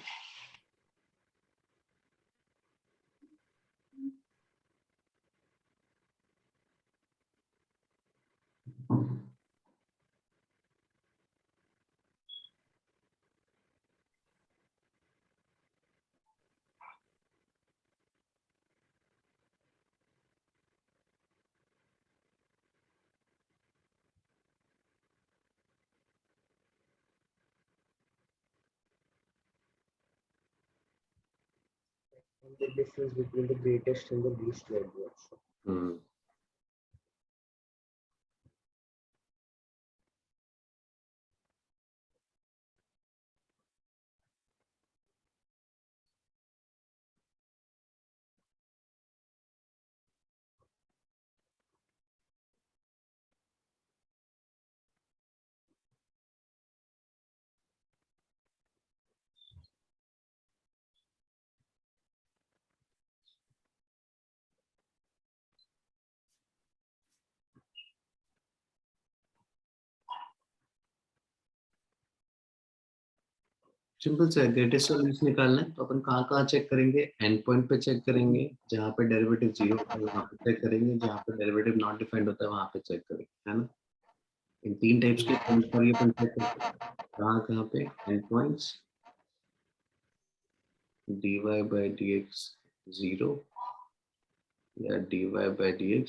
And the difference between the greatest and the least value also. Simple से ग्रेटेस्ट और लीस्ट निकालना है तो अपन कहाँ चेक करेंगे, एंड पॉइंट पे चेक करेंगे, जहाँ पे डेरिवेटिव 0 होता है वहाँ पे चेक करेंगे, जहाँ पे डेरिवेटिव नॉट डिफाइंड होता है वहाँ पे चेक करेंगे, है ना। इन 3 टाइप्स के पॉइंट पर ये अपन चेक करते हैं, कहाँ पे and points, dy by dx 0 या dy by dx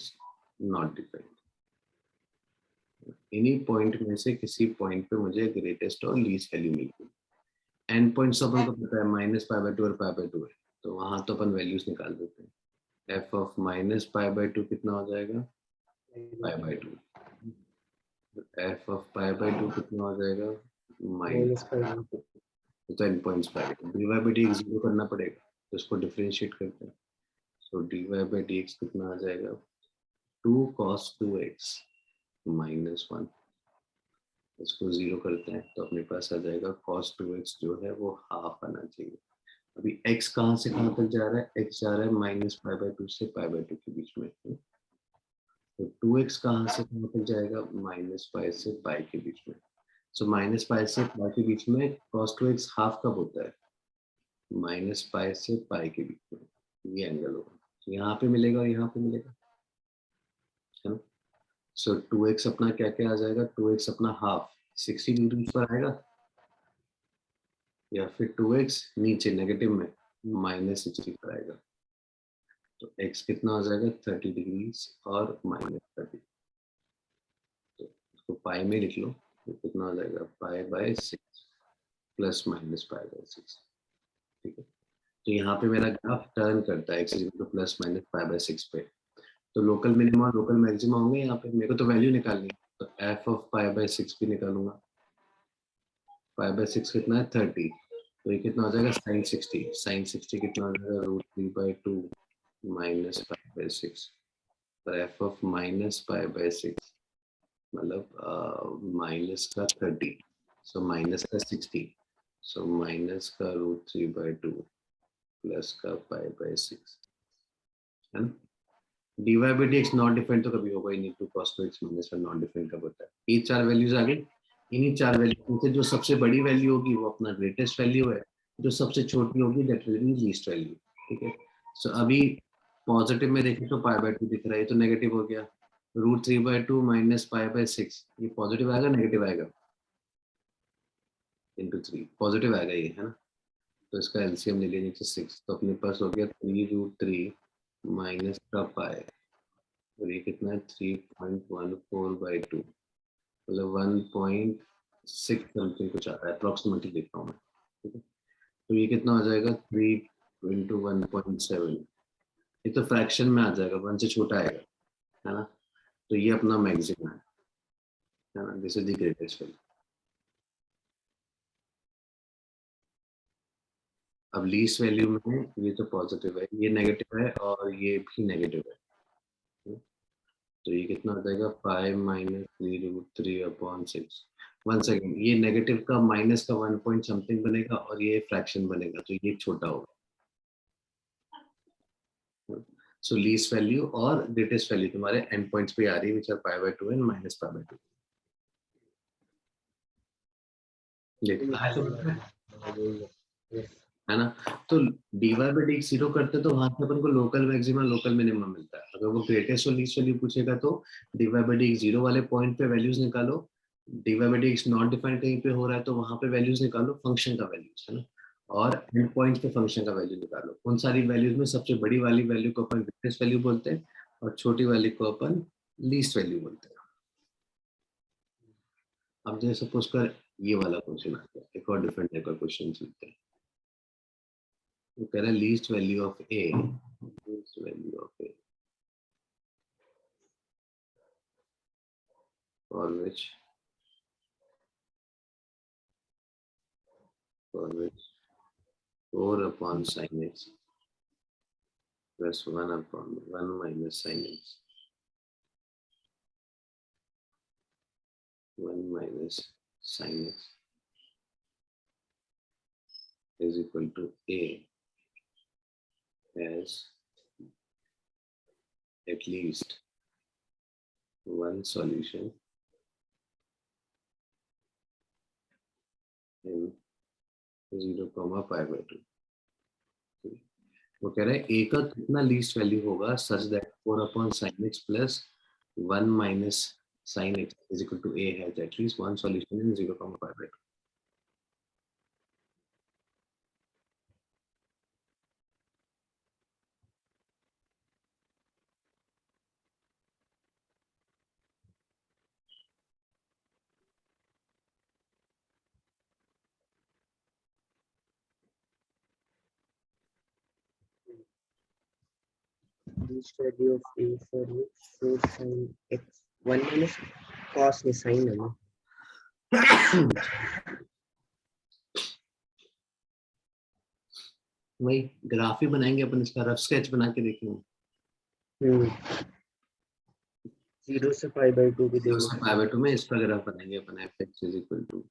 not defined. इन्हीं पॉइंट में से किसी पॉइंट पे मुझे ग्रेटेस्ट और लीस्ट वैल्यू मिलती है। एंड पॉइंट्स अपन को पता है -π/2 और π/2 है, तो वहां तो अपन वैल्यूज निकाल देते हैं। f ऑफ -π/2 कितना हो जाएगा, π/2। f ऑफ π/2 कितना हो जाएगा, -π/2। तो एंड पॉइंट्स पर dy by dx 0 करना पड़ेगा, तो इसको डिफरेंशिएट करते हैं। सो dy by dx कितना आ जाएगा, 2 cos 2x -1। इसको 0 करते हैं तो अपने पास आ जाएगा cos 2x जो है वो हाफ आना चाहिए। अभी x कहाँ से कहाँ तक जा रहा है, x जा रहा है -π/2 से π/2 के बीच में, तो 2x कहाँ से कहाँ तक जाएगा, -π से π के बीच में। सो -π से π के बीच में cos 2x हाफ कब होता है, -π से π के बीच में, ये एंगल होगा। तो यहाँ पे मिलेगा और यहाँ पे मिलेगा, है ना। सो 2x अपना क्या क्या आ जाएगा, 2x अपना हाफ 60 डिग्री पर आएगा, या फिर 2x नीचे नेगेटिव में -60 पर आएगा। तो x कितना हो जाएगा, 30 डिग्री और -30। तो इसको पाई में लिख लो, तो कितना हो जाएगा, π/6 प्लस -π/6। ठीक है, तो यहाँ पे मेरा ग्राफ टर्न करता है x प्लस माइनस π/6 पे। तो लोकल मिनिमा और लोकल मैक्सिमा होंगे यहाँ पे, मेरे को तो वैल्यू निकालनी है, तो f ऑफ π/6 भी निकालूंगा। π/6 कितना है, 30, तो ये कितना हो जाएगा, sin 60। sin 60 कितना हो जाएगा, √3/2 माइनस π/6। तो f ऑफ -π/6 मतलब माइनस का 30, सो माइनस का 60, सो माइनस का √3/2 प्लस का π/6, है ना। dy by dx not defined तो कभी होगा ही नहीं, 2 cos 2x minus 1 not defined कब होता है। ये 4 वैल्यूज आ गई। इन्हीं 4 वैल्यू में से जो सबसे बड़ी वैल्यू होगी वो अपना ग्रेटेस्ट वैल्यू है, जो सबसे छोटी होगी that will be least value. ठीक है, सो अभी पॉजिटिव में देखें तो π/2 दिख रहा है, तो नेगेटिव हो गया, √3/2 माइनस π/6, ये पॉजिटिव आएगा नेगेटिव आएगा, इंटू 3 पॉजिटिव आएगा ये, है ना। तो इसका एलसीएम ले लेने से 6, तो अपने पास हो गया 3√3 माइनस का पाई, और ये कितना है 3.14/2, मतलब 1.6 समथिंग कुछ आता है, अप्रोक्सीमेटली लिख रहा हूँ मैं। ठीक है, तो ये कितना हो जाएगा 3 × 1.7, ये तो फ्रैक्शन में आ जाएगा, 1 से छोटा आएगा, है ना। तो ये अपना मैक्सिमम है ना, this is the greatest value. अब लीस्ट वैल्यू में ये तो पॉजिटिव है, ये नेगेटिव है और ये भी नेगेटिव है, तो ये कितना हो जाएगा 5 माइनस 3√3/6। वन सेकेंड, ये नेगेटिव का माइनस का 1 पॉइंट समथिंग बनेगा और ये फ्रैक्शन बनेगा, तो ये छोटा होगा। सो लीस्ट वैल्यू और ग्रेटेस्ट वैल्यू तुम्हारे एंड पॉइंट्स पे आ रही है, विच आर π/2 एंड -π/2। देखो है ना। तो dy by dx 0 करते तो वहां से अपन को लोकल मैक्सिमा लोकल मिनिमम मिलता है। अगर वो ग्रेटेस्ट और लीस्ट वैल्यू पूछेगा तो dy by dx 0 वाले पॉइंट पे वैल्यूज निकालो, dy by dx not defined कहीं पे हो रहा है तो वहां पे वैल्यूज निकालो, फंक्शन का वैल्यूज, है ना। और एंड पॉइंट पे फंक्शन का वैल्यू निकालो। उन सारी वैल्यूज में सबसे बड़ी वाली वैल्यू को अपन ग्रेटेस्ट वैल्यू बोलते हैं और छोटी वाली को अपन लीस्ट वैल्यू बोलते हैं। अब जैसे सपोज कर ये वाला क्वेश्चन आता है, एक और डिफरेंट टाइप का क्वेश्चन लेते हैं। वो कह रहा है least value of A, least value of A for which 4 upon sin x plus 1 upon 1 minus sin x 1 minus sin x is equal to a as at least one solution in 0, pi by 2। वो कह रहा है a का कितना least value होगा such that 4 upon sin x plus 1 minus sin x is equal to a has at least one solution in 0, pi by 2। least value of a for which 4 sin x 1 minus cos में sin है ना। वही graph ही बनाएंगे अपन, इसका rough sketch बना के देखेंगे। 0 से pi by 2 भी दे pi by 2 में इसका ग्राफ बनाएंगे अपन f(x) is equal to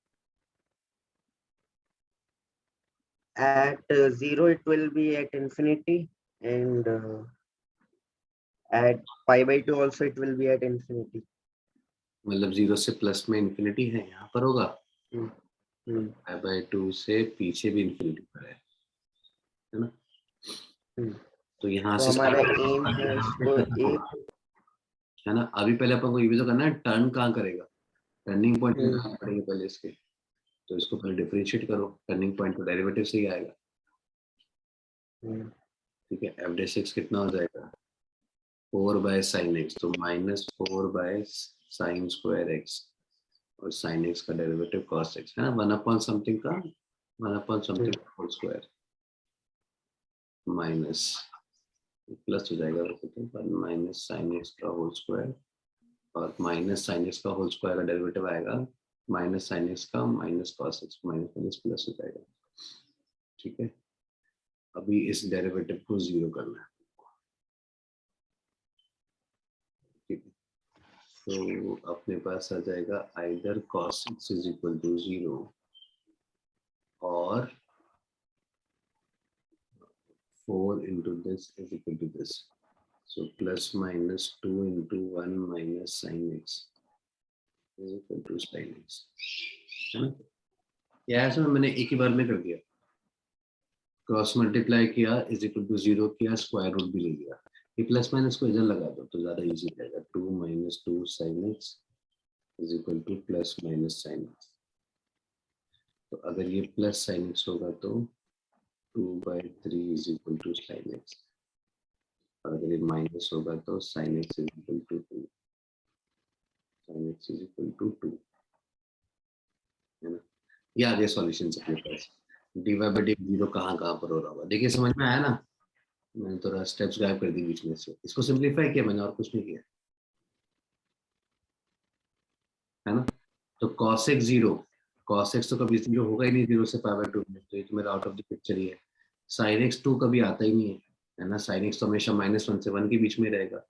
at 0 it will be at infinity and at pi by 2 also it will be at infinity। मतलब 0 से प्लस में इंफिनिटी है, यहाँ पर होगा pi by 2 से पीछे भी इंफिनिटी पर है ना। तो यहाँ तो से हमारा एम है इसको एक, है ना। अभी पहले अपन को ये भी तो करना है, टर्न कहाँ करेगा, टर्निंग पॉइंट निकालना पड़ेगा पहले इसके। तो इसको पहले डिफरेंशिएट करो, टर्निंग पॉइंट तो डेरिवेटिव से ही आएगा। ठीक है, f dash x कितना हो जाएगा 4 by sin x, तो -4 by sin square x और sin x का डेरिवेटिव cos x, है ना। 1 upon something का 1 upon something whole square minus plus हो जाएगा, 1 माइनस sin x का होल स्क्वायर और माइनस sin x का होल स्क्वायर का डेरिवेटिव आएगा माइनस sin x का minus cos x, minus plus हो जाएगा। ठीक है, अभी इस डेरिवेटिव को 0 करना है। ठीक है, तो अपने पास आ जाएगा either cos x is equal to 0 और 4 into this is equal to this, so plus minus 2 into 1 minus sin x is equal to sin x, है ना। या ऐसा मैंने एक ही बार में कर दिया, क्रॉस मल्टीप्लाई किया इज इक्वल टू 0 किया, स्क्वायर रूट भी ले लिया। ये प्लस माइनस को इधर लगा दो तो ज्यादा इजी रहेगा। 2 minus 2 sin x is equal to plus minus sin x। तो अगर ये प्लस sin x होगा तो 2/3 is equal to sin x, और अगर ये माइनस होगा तो sin x is equal to 2, sin x is equal to 2, है ना। ये आ गए सॉल्यूशंस अपने पास। dy by dx 0 कहाँ पर हो रहा होगा, देखिए समझ में आया ना। मैंने थोड़ा स्टेप्स गायब कर दी बीच में से, इसको सिंपलीफाई किया मैंने और कुछ नहीं किया, है ना। तो cos x 0, cos x तो कभी 0 होगा ही नहीं 0 से pi by 2 में, तो ये तो मेरा आउट ऑफ द पिक्चर ही है। sin x 2 कभी आता ही नहीं है ना। sin x तो हमेशा -1 से 1 के बीच में रहेगा।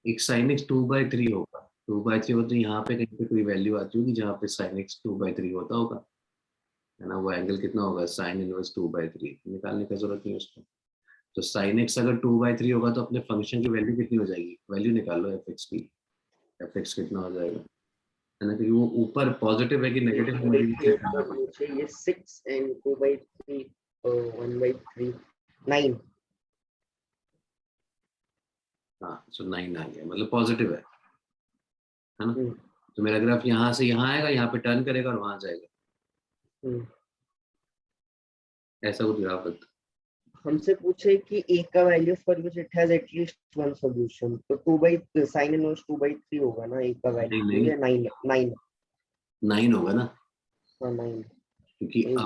एक sin x 2/3 होगा, 2/3 होगा तो यहाँ पे कहीं पे कोई वैल्यू आती होगी जहाँ पे sin x 2/3 होता होगा, है ना। वो एंगल कितना होगा sin इनवर्स 2/3, निकालने की जरूरत नहीं है उसको। तो sin x अगर 2/3 होगा तो अपने फंक्शन की वैल्यू कितनी हो जाएगी, वैल्यू निकालो fx की, fx कितना हो जाएगा, है ना। क्योंकि वो ऊपर पॉजिटिव है कि नेगेटिव नीचे ये 6 and 2/3 1/3 9। हाँ, सो 9 आ गया, मतलब पॉजिटिव है ना? हम्म, तो मेरा ग्राफ यहाँ से यहाँ आएगा, यहाँ पे टर्न करेगा और वहां जाएगा, हम्म। ऐसा कुछ ग्राफ बनता हमसे पूछे कि a का value for which it has at least one solution, तो 2 साइन इनवर्स 2/3 होगा ना a का है। वैल्यू, नहीं तो नहीं, ये 9 9। 9 होगा ना, हाँ 9, क्योंकि a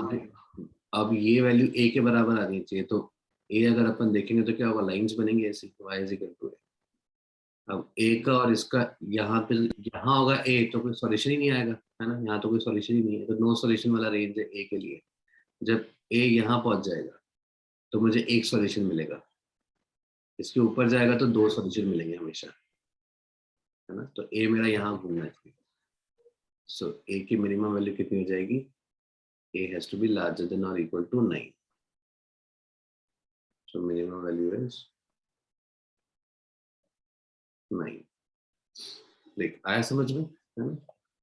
अब ये वैल्यू ए के बराबर आनी चाहिए, तो ए अगर अपन देखेंगे तो क्या होगा, लाइंस बनेंगे ऐसी, वाई इज इक्वल टू ए। अब ए का और इसका यहाँ पे, यहाँ होगा ए तो कोई सॉल्यूशन ही नहीं आएगा, है ना? यहाँ तो कोई सॉल्यूशन ही नहीं है, तो नो सॉल्यूशन वाला रेंज है ए के लिए। जब ए यहाँ पहुंच जाएगा तो मुझे एक सॉल्यूशन मिलेगा, इसके ऊपर जाएगा तो दो सॉल्यूशन मिलेंगे हमेशा, है ना? तो ए मेरा यहाँ घूमना चाहिए। सो ए की मिनिमम वैल्यू कितनी हो जाएगी, a has to be larger than और equal to 9। So minimum value is 9। देख आया समझ में, है ना?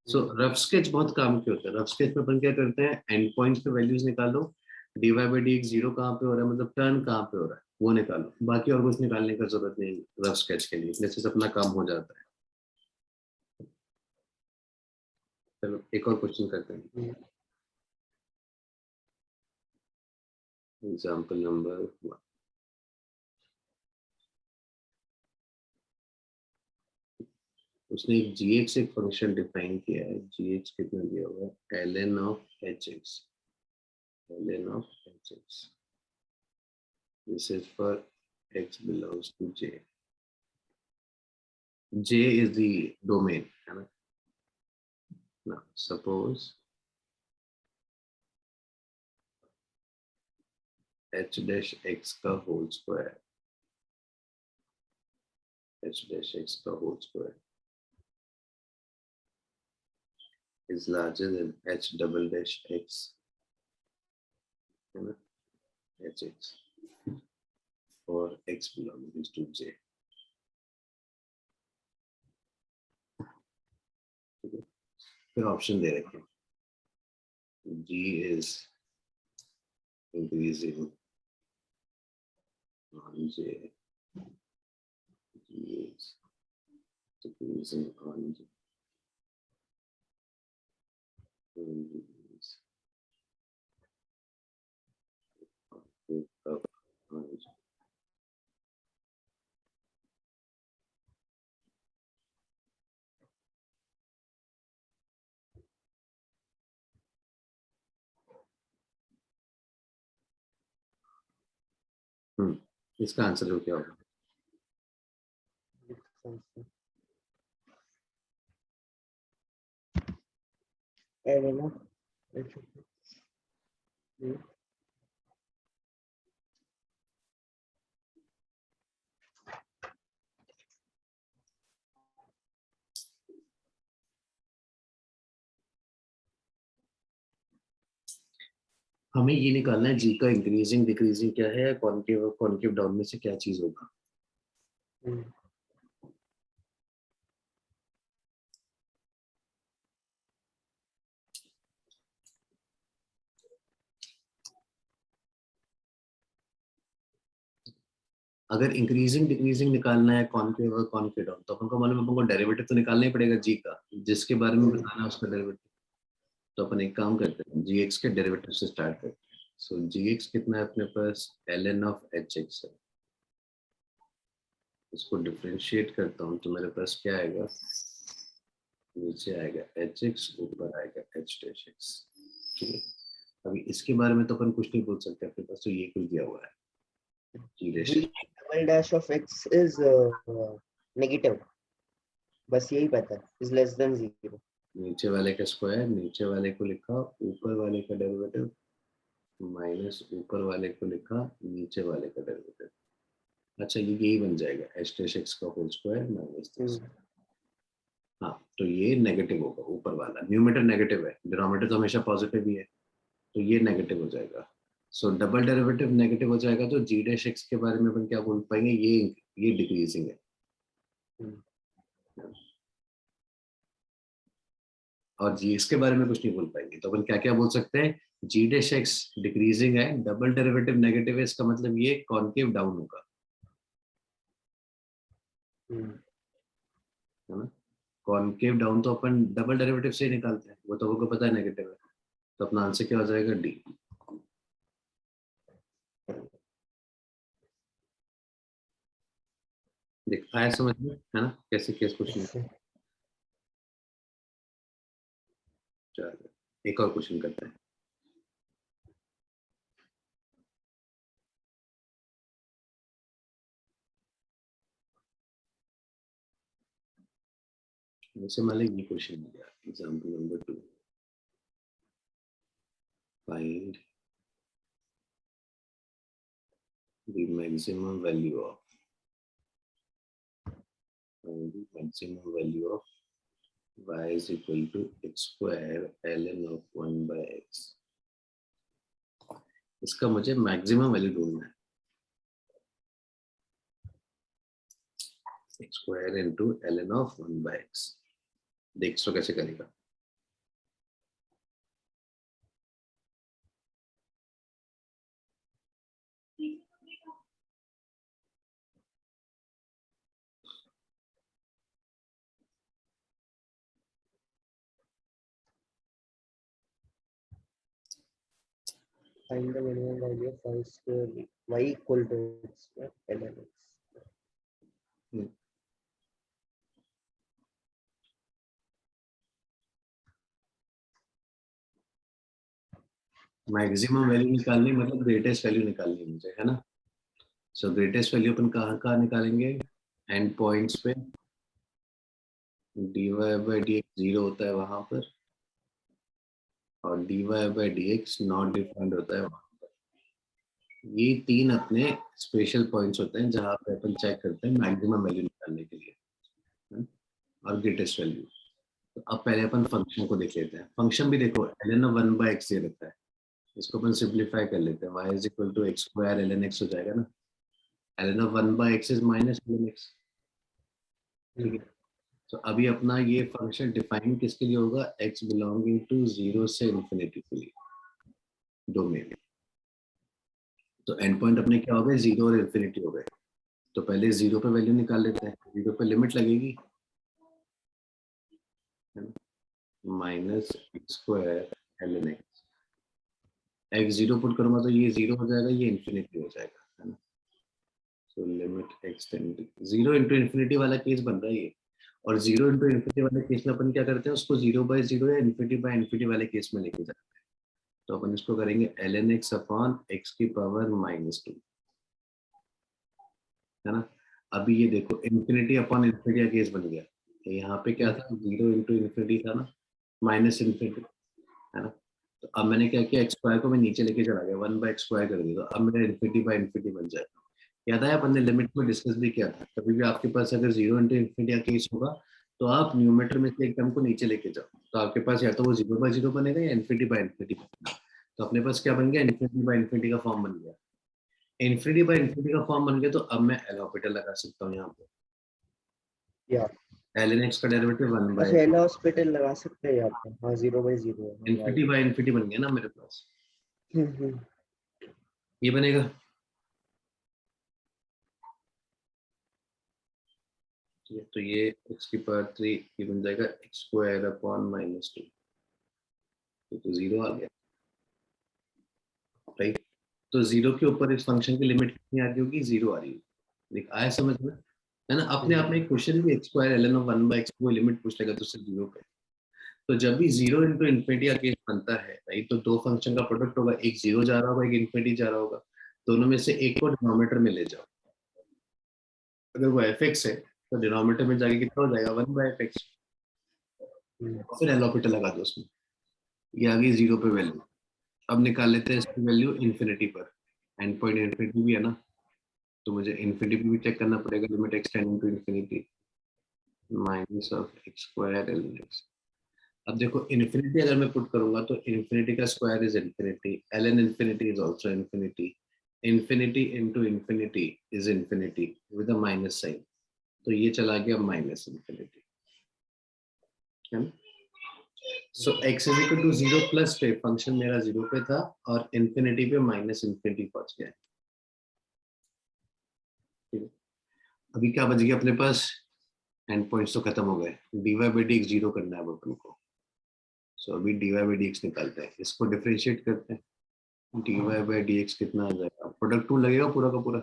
सो रफ स्केच बहुत काम के होता है। रफ स्केच में अपन क्या करते हैं, एंड पॉइंट्स पे वैल्यूज निकालो, dy by dx जीरो कहाँ पे हो रहा है, मतलब टर्न कहाँ पे हो रहा है वो निकालो, बाकी और कुछ निकालने का जरूरत नहीं रफ स्केच के लिए, जैसे से अपना काम हो जाता है। चलो एक और क्वेश्चन करते हैं, एग्जाम्पल नंबर 1। उसने एक gx एक फंक्शन डिफाइन किया है, gx कितना दिया हुआ है, ln of hx, ln of hx, this is for x belongs to j, j is the domain, है ना? Now suppose h dash x का whole square, h dash x का whole square is larger than h double dash x, है ना? hx और x belongs to j, ठीक है? फिर ऑप्शन दे रखे हैं, g is increasing on j, g is decreasing on j, and g is up on j. इसका answer क्या होगा, ln of हमें ये निकालना है जी का इंक्रीजिंग डिक्रीजिंग क्या है, कॉन्केव कॉन्केव डाउन में से क्या चीज होगा। अगर इंक्रीजिंग डिक्रीजिंग निकालना है कॉन्केव और कॉन्केव डाउन, तो अपन को मालूम है, अपन को डेरिवेटिव तो निकालना ही पड़ेगा जी का, जिसके बारे में बताना है उसका डेरिवेटिव। तो अपन एक काम करते हैं, जी एक्स के डेरिवेटिव से स्टार्ट करते हैं। सो जी एक्स कितना है अपने पास, ln ऑफ एच एक्स है, इसको डिफरेंशिएट करता हूँ तो मेरे पास क्या आएगा, नीचे आएगा एच एक्स, ऊपर आएगा एच डैश एक्स, ठीक है? अभी इसके बारे में तो अपन कुछ नहीं बोल सकते, अपने पास तो ये कुछ दिया हुआ है, जी dash g double dash of x is negative, बस यही पता है, is less than 0। नीचे वाले का स्क्वायर, नीचे वाले को लिखा, ऊपर वाले का डेरिवेटिव, माइनस ऊपर वाले को लिखा, नीचे वाले का डेरिवेटिव। अच्छा ये यही बन जाएगा एच डैश एक्स का होल स्क्वायर माइनस दिस। हाँ तो ये नेगेटिव होगा, ऊपर वाला न्यूमरेटर नेगेटिव है, डिनोमिनेटर तो हमेशा पॉजिटिव ही है, तो ये नेगेटिव हो जाएगा। सो डबल डेरिवेटिव नेगेटिव हो जाएगा, तो जी डैश एक्स के बारे में अपन क्या बोल पाएंगे, ये डिक्रीजिंग है, और जी एक्स के बारे में कुछ नहीं बोल पाएंगे, तो अपन क्या क्या बोल सकते हैं, जी डैश एक्स डिक्रीजिंग है, डबल डेरिवेटिव नेगेटिव है, इसका मतलब ये कॉनकेव डाउन होगा, है ना। कॉनकेव डाउन तो अपन डबल डेरिवेटिव से ही निकालते हैं, वो तो आपको पता है नेगेटिव है, तो अपना आंसर क्या हो जाएगा, डी। देख आया समझ में, है ना, कैसे केस क्वेश्चन। चलो एक और क्वेश्चन करते हैं। जैसे मान लीजिए ये क्वेश्चन हो गया, example number 2, find the maximum value of y is equal to x square ln of 1 by x। इसका मुझे मैक्सिमम वैल्यू ढूंढना है, x square into ln of 1 by x। देख सो कैसे करेगा, Find the minimum value of y square y equal to x square ln x। Maximum value निकालनी मतलब greatest value निकालनी है मुझे, है ना। सो ग्रेटेस्ट वैल्यू अपन कहाँ निकालेंगे, एंड पॉइंट्स पे, dy by dx 0 होता है वहां पर, और dy by dx not defined होता है वहां पर। ये तीन अपने स्पेशल पॉइंट्स होते हैं जहां पे अपन चेक करते हैं मैक्सिमम वैल्यू निकालने के लिए, है? और ग्रेटेस्ट वैल्यू। तो अब पहले अपन फंक्शन को देख लेते हैं। फंक्शन भी देखो ln of 1 by x दे रखा है, इसको अपन सिंप्लीफाई कर लेते हैं, y is equal to x square ln x हो जाएगा ना। ln of 1 by x is minus ln x, ठीक है। तो अभी अपना ये फंक्शन डिफाइन किसके लिए होगा, x बिलोंगिंग टू 0 से इंफिनिटी के लिए, डोमेन। तो एंड पॉइंट अपने क्या हो गए, 0 और इंफिनिटी हो गए। तो पहले 0 पे वैल्यू निकाल लेते हैं, 0 पे लिमिट लगेगी minus x square ln x। x 0 put करूंगा तो ये 0 हो जाएगा, ये इंफिनिटी हो जाएगा, है ना। So limit x tend 0 into infinity वाला केस बन रहा है ये। और 0 इंटू इंफिनिटी वाले केस में अपन क्या करते हैं, उसको 0 बाय 0 या इंफिनिटी बाय इंफिनिटी वाले केस में लेके जाते हैं। तो अपन इसको करेंगे ln x अपॉन x की पावर -2, है ना। अभी ये देखो इंफिनिटी अपॉन इंफिनिटी का केस बन गया, तो यहाँ पे क्या था, 0 इंटू इंफिनिटी था ना, माइनस इंफिनिटी, है ना। तो अब मैंने क्या किया, एक्स स्क्वायर को मैं नीचे लेके चला गया, 1 बाय एक्स स्क्वायर कर दिया, तो अब मेरा इंफिनिटी बाय इंफिनिटी बन जाएगा। याद आया अपन ने लिमिट में डिस्कस भी किया था, कभी भी आपके पास अगर 0 इंटू इंफिनिटी का केस होगा तो आप न्यूमेरेटर में से एक टर्म को नीचे लेके जाओ, तो आपके पास या तो वो 0 बाय 0 बनेगा या इंफिनिटी बाय इंफिनिटी बनेगा। तो अपने पास क्या बन गया, इंफिनिटी बाय इंफिनिटी का फॉर्म बन गया। इंफिनिटी बाय इंफिनिटी का फॉर्म बन गया, तो अब मैं एल हॉस्पिटल लगा सकता हूँ यहाँ पे, या ln x का डेरिवेटिव 1 बाय अच्छा एल हॉस्पिटल लगा सकते हैं यहाँ पे, हाँ 0 by 0 है इंफिनिटी बाय इंफिनिटी बन गया ना मेरे पास, हम्म। ये बनेगा। तो ये x की पावर 3 ये बन जाएगा x स्क्वायर अपॉन -2, तो 0 आ गया, राइट। तो 0 के ऊपर इस फंक्शन की लिमिट कितनी आ रही होगी, 0 आ रही होगी। देख आया समझ में, है ना। अपने आप में एक क्वेश्चन भी x square ln of 1 by x को लिमिट पूछ लेगा तो उससे 0 पे। तो जब भी 0 इंटू इंफिनिटी का केस बनता है, राइट, तो दो फंक्शन का प्रोडक्ट होगा, एक 0 जा रहा होगा, एक इंफिनिटी जा रहा होगा, दोनों में से एक को डिनोमिनेटर में ले जाओ। अगर वो fx है तो डिनोमिनेटर में जाके कितना हो जाएगा, 1 by fx, फिर एल हॉस्पिटल लगा दो उसमें, ये आ गई 0 पे वैल्यू। अब निकाल लेते हैं इसकी वैल्यू इंफिनिटी पर, एंड पॉइंट इंफिनिटी भी है ना, तो मुझे इंफिनिटी भी चेक करना पड़ेगा, limit x tending to infinity minus of x square ln x। अब देखो इंफिनिटी अगर मैं पुट करूंगा तो इंफिनिटी का square is infinity, ln infinity is also infinity, infinity into infinity is infinity with a minus sign, तो ये चला गया माइनस इंफिनिटी, है ना। So x is equal to 0 plus पे फंक्शन मेरा 0 पे था और इंफिनिटी पे माइनस इंफिनिटी पहुंच गया। ठीक है, अभी क्या बच गया अपने पास, एंड पॉइंट्स तो खत्म हो गए, dy बाई dx 0 करना है अब अपन को। सो अभी dy बाई dx निकालते हैं, इसको डिफरेंशिएट करते हैं, dy बाई dx कितना आ जाएगा, प्रोडक्ट 2 लगेगा पूरा का पूरा।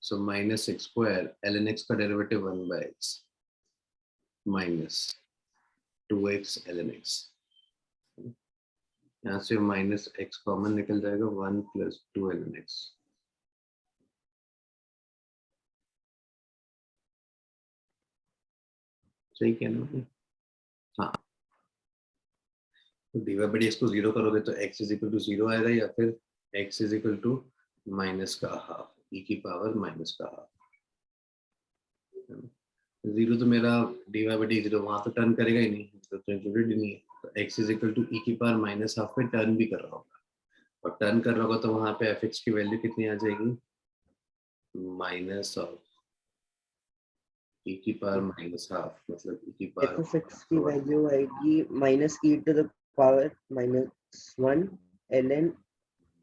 So minus x square ln x का derivative 1 by x minus 2x ln x, यहाँ से माइनस एक्स कॉमन निकल जाएगा 1 प्लस 2 ln x। सही कहना है? हाँ, तो dy बाई dx को 0 करोगे तो x इज इक्वल टू 0 आएगा, या फिर x is equal to minus का हाफ e की पावर माइनस का हाफ। 0 तो मेरा dy बाई dx 0 वहां तो टर्न करेगा ही नहीं, तो इंक्लूडेड ही नहीं है, तो x is equal to e की पावर माइनस हाफ पे टर्न भी कर रहा होगा, और टर्न कर रहा होगा तो वहां पे fx की वैल्यू कितनी आ जाएगी, माइनस ऑफ e की पावर माइनस हाफ, मतलब e की पावर fx की वैल्यू आएगी minus e to the power minus 1 ln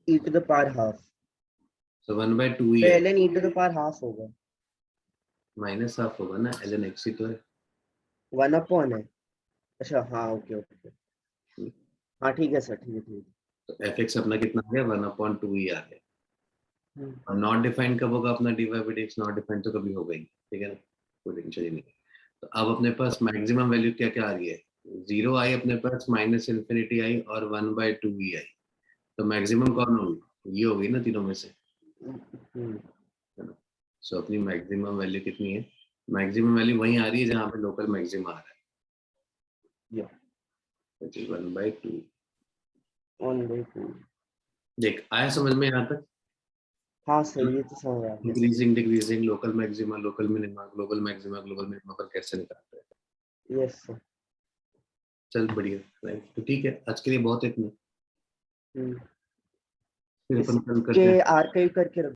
e to the power half. तो 1/2 ही तो है, ln e to the power half होगा, माइनस हाफ होगा ना, ln x ही तो है। 1 अपॉन है। अच्छा हाँ ओके ओके, हाँ ठीक है सर, ठीक है ठीक तो fx अपना कितना आ गया, 1/2 ही आ गया। है। और नॉट डिफाइंड कब होगा अपना dy by dx, not defined तो कभी होगा ही, ठीक है ना, कोई टेंशन ही नहीं। तो अब अपने पास मैक्सिमम वैल्यू क्या क्या आ रही है, 0 आई अपने पास, माइनस इंफिनिटी आई और 1/2 ही आई, तो मैक्सिमम कौन होगी, ये होगी ना तीनों में से, है ना। सो अपनी मैक्सिमम वैल्यू कितनी है, मैक्सिमम वैल्यू वहीं आ रही है जहाँ पे लोकल मैक्सिमा आ रहा है, which is 1/2। 1/2। देख आया समझ में यहाँ तक, हाँ सही है, तो समझ आ गया। Increasing decreasing, local maxima local minima, global maxima global minima पर कैसे निकालते हैं। Yes sir. चल बढ़िया, राइट, तो ठीक है, आज के लिए बहुत है इतना, फिर अपन कल करते इसके हैं। आर्काइव करके रख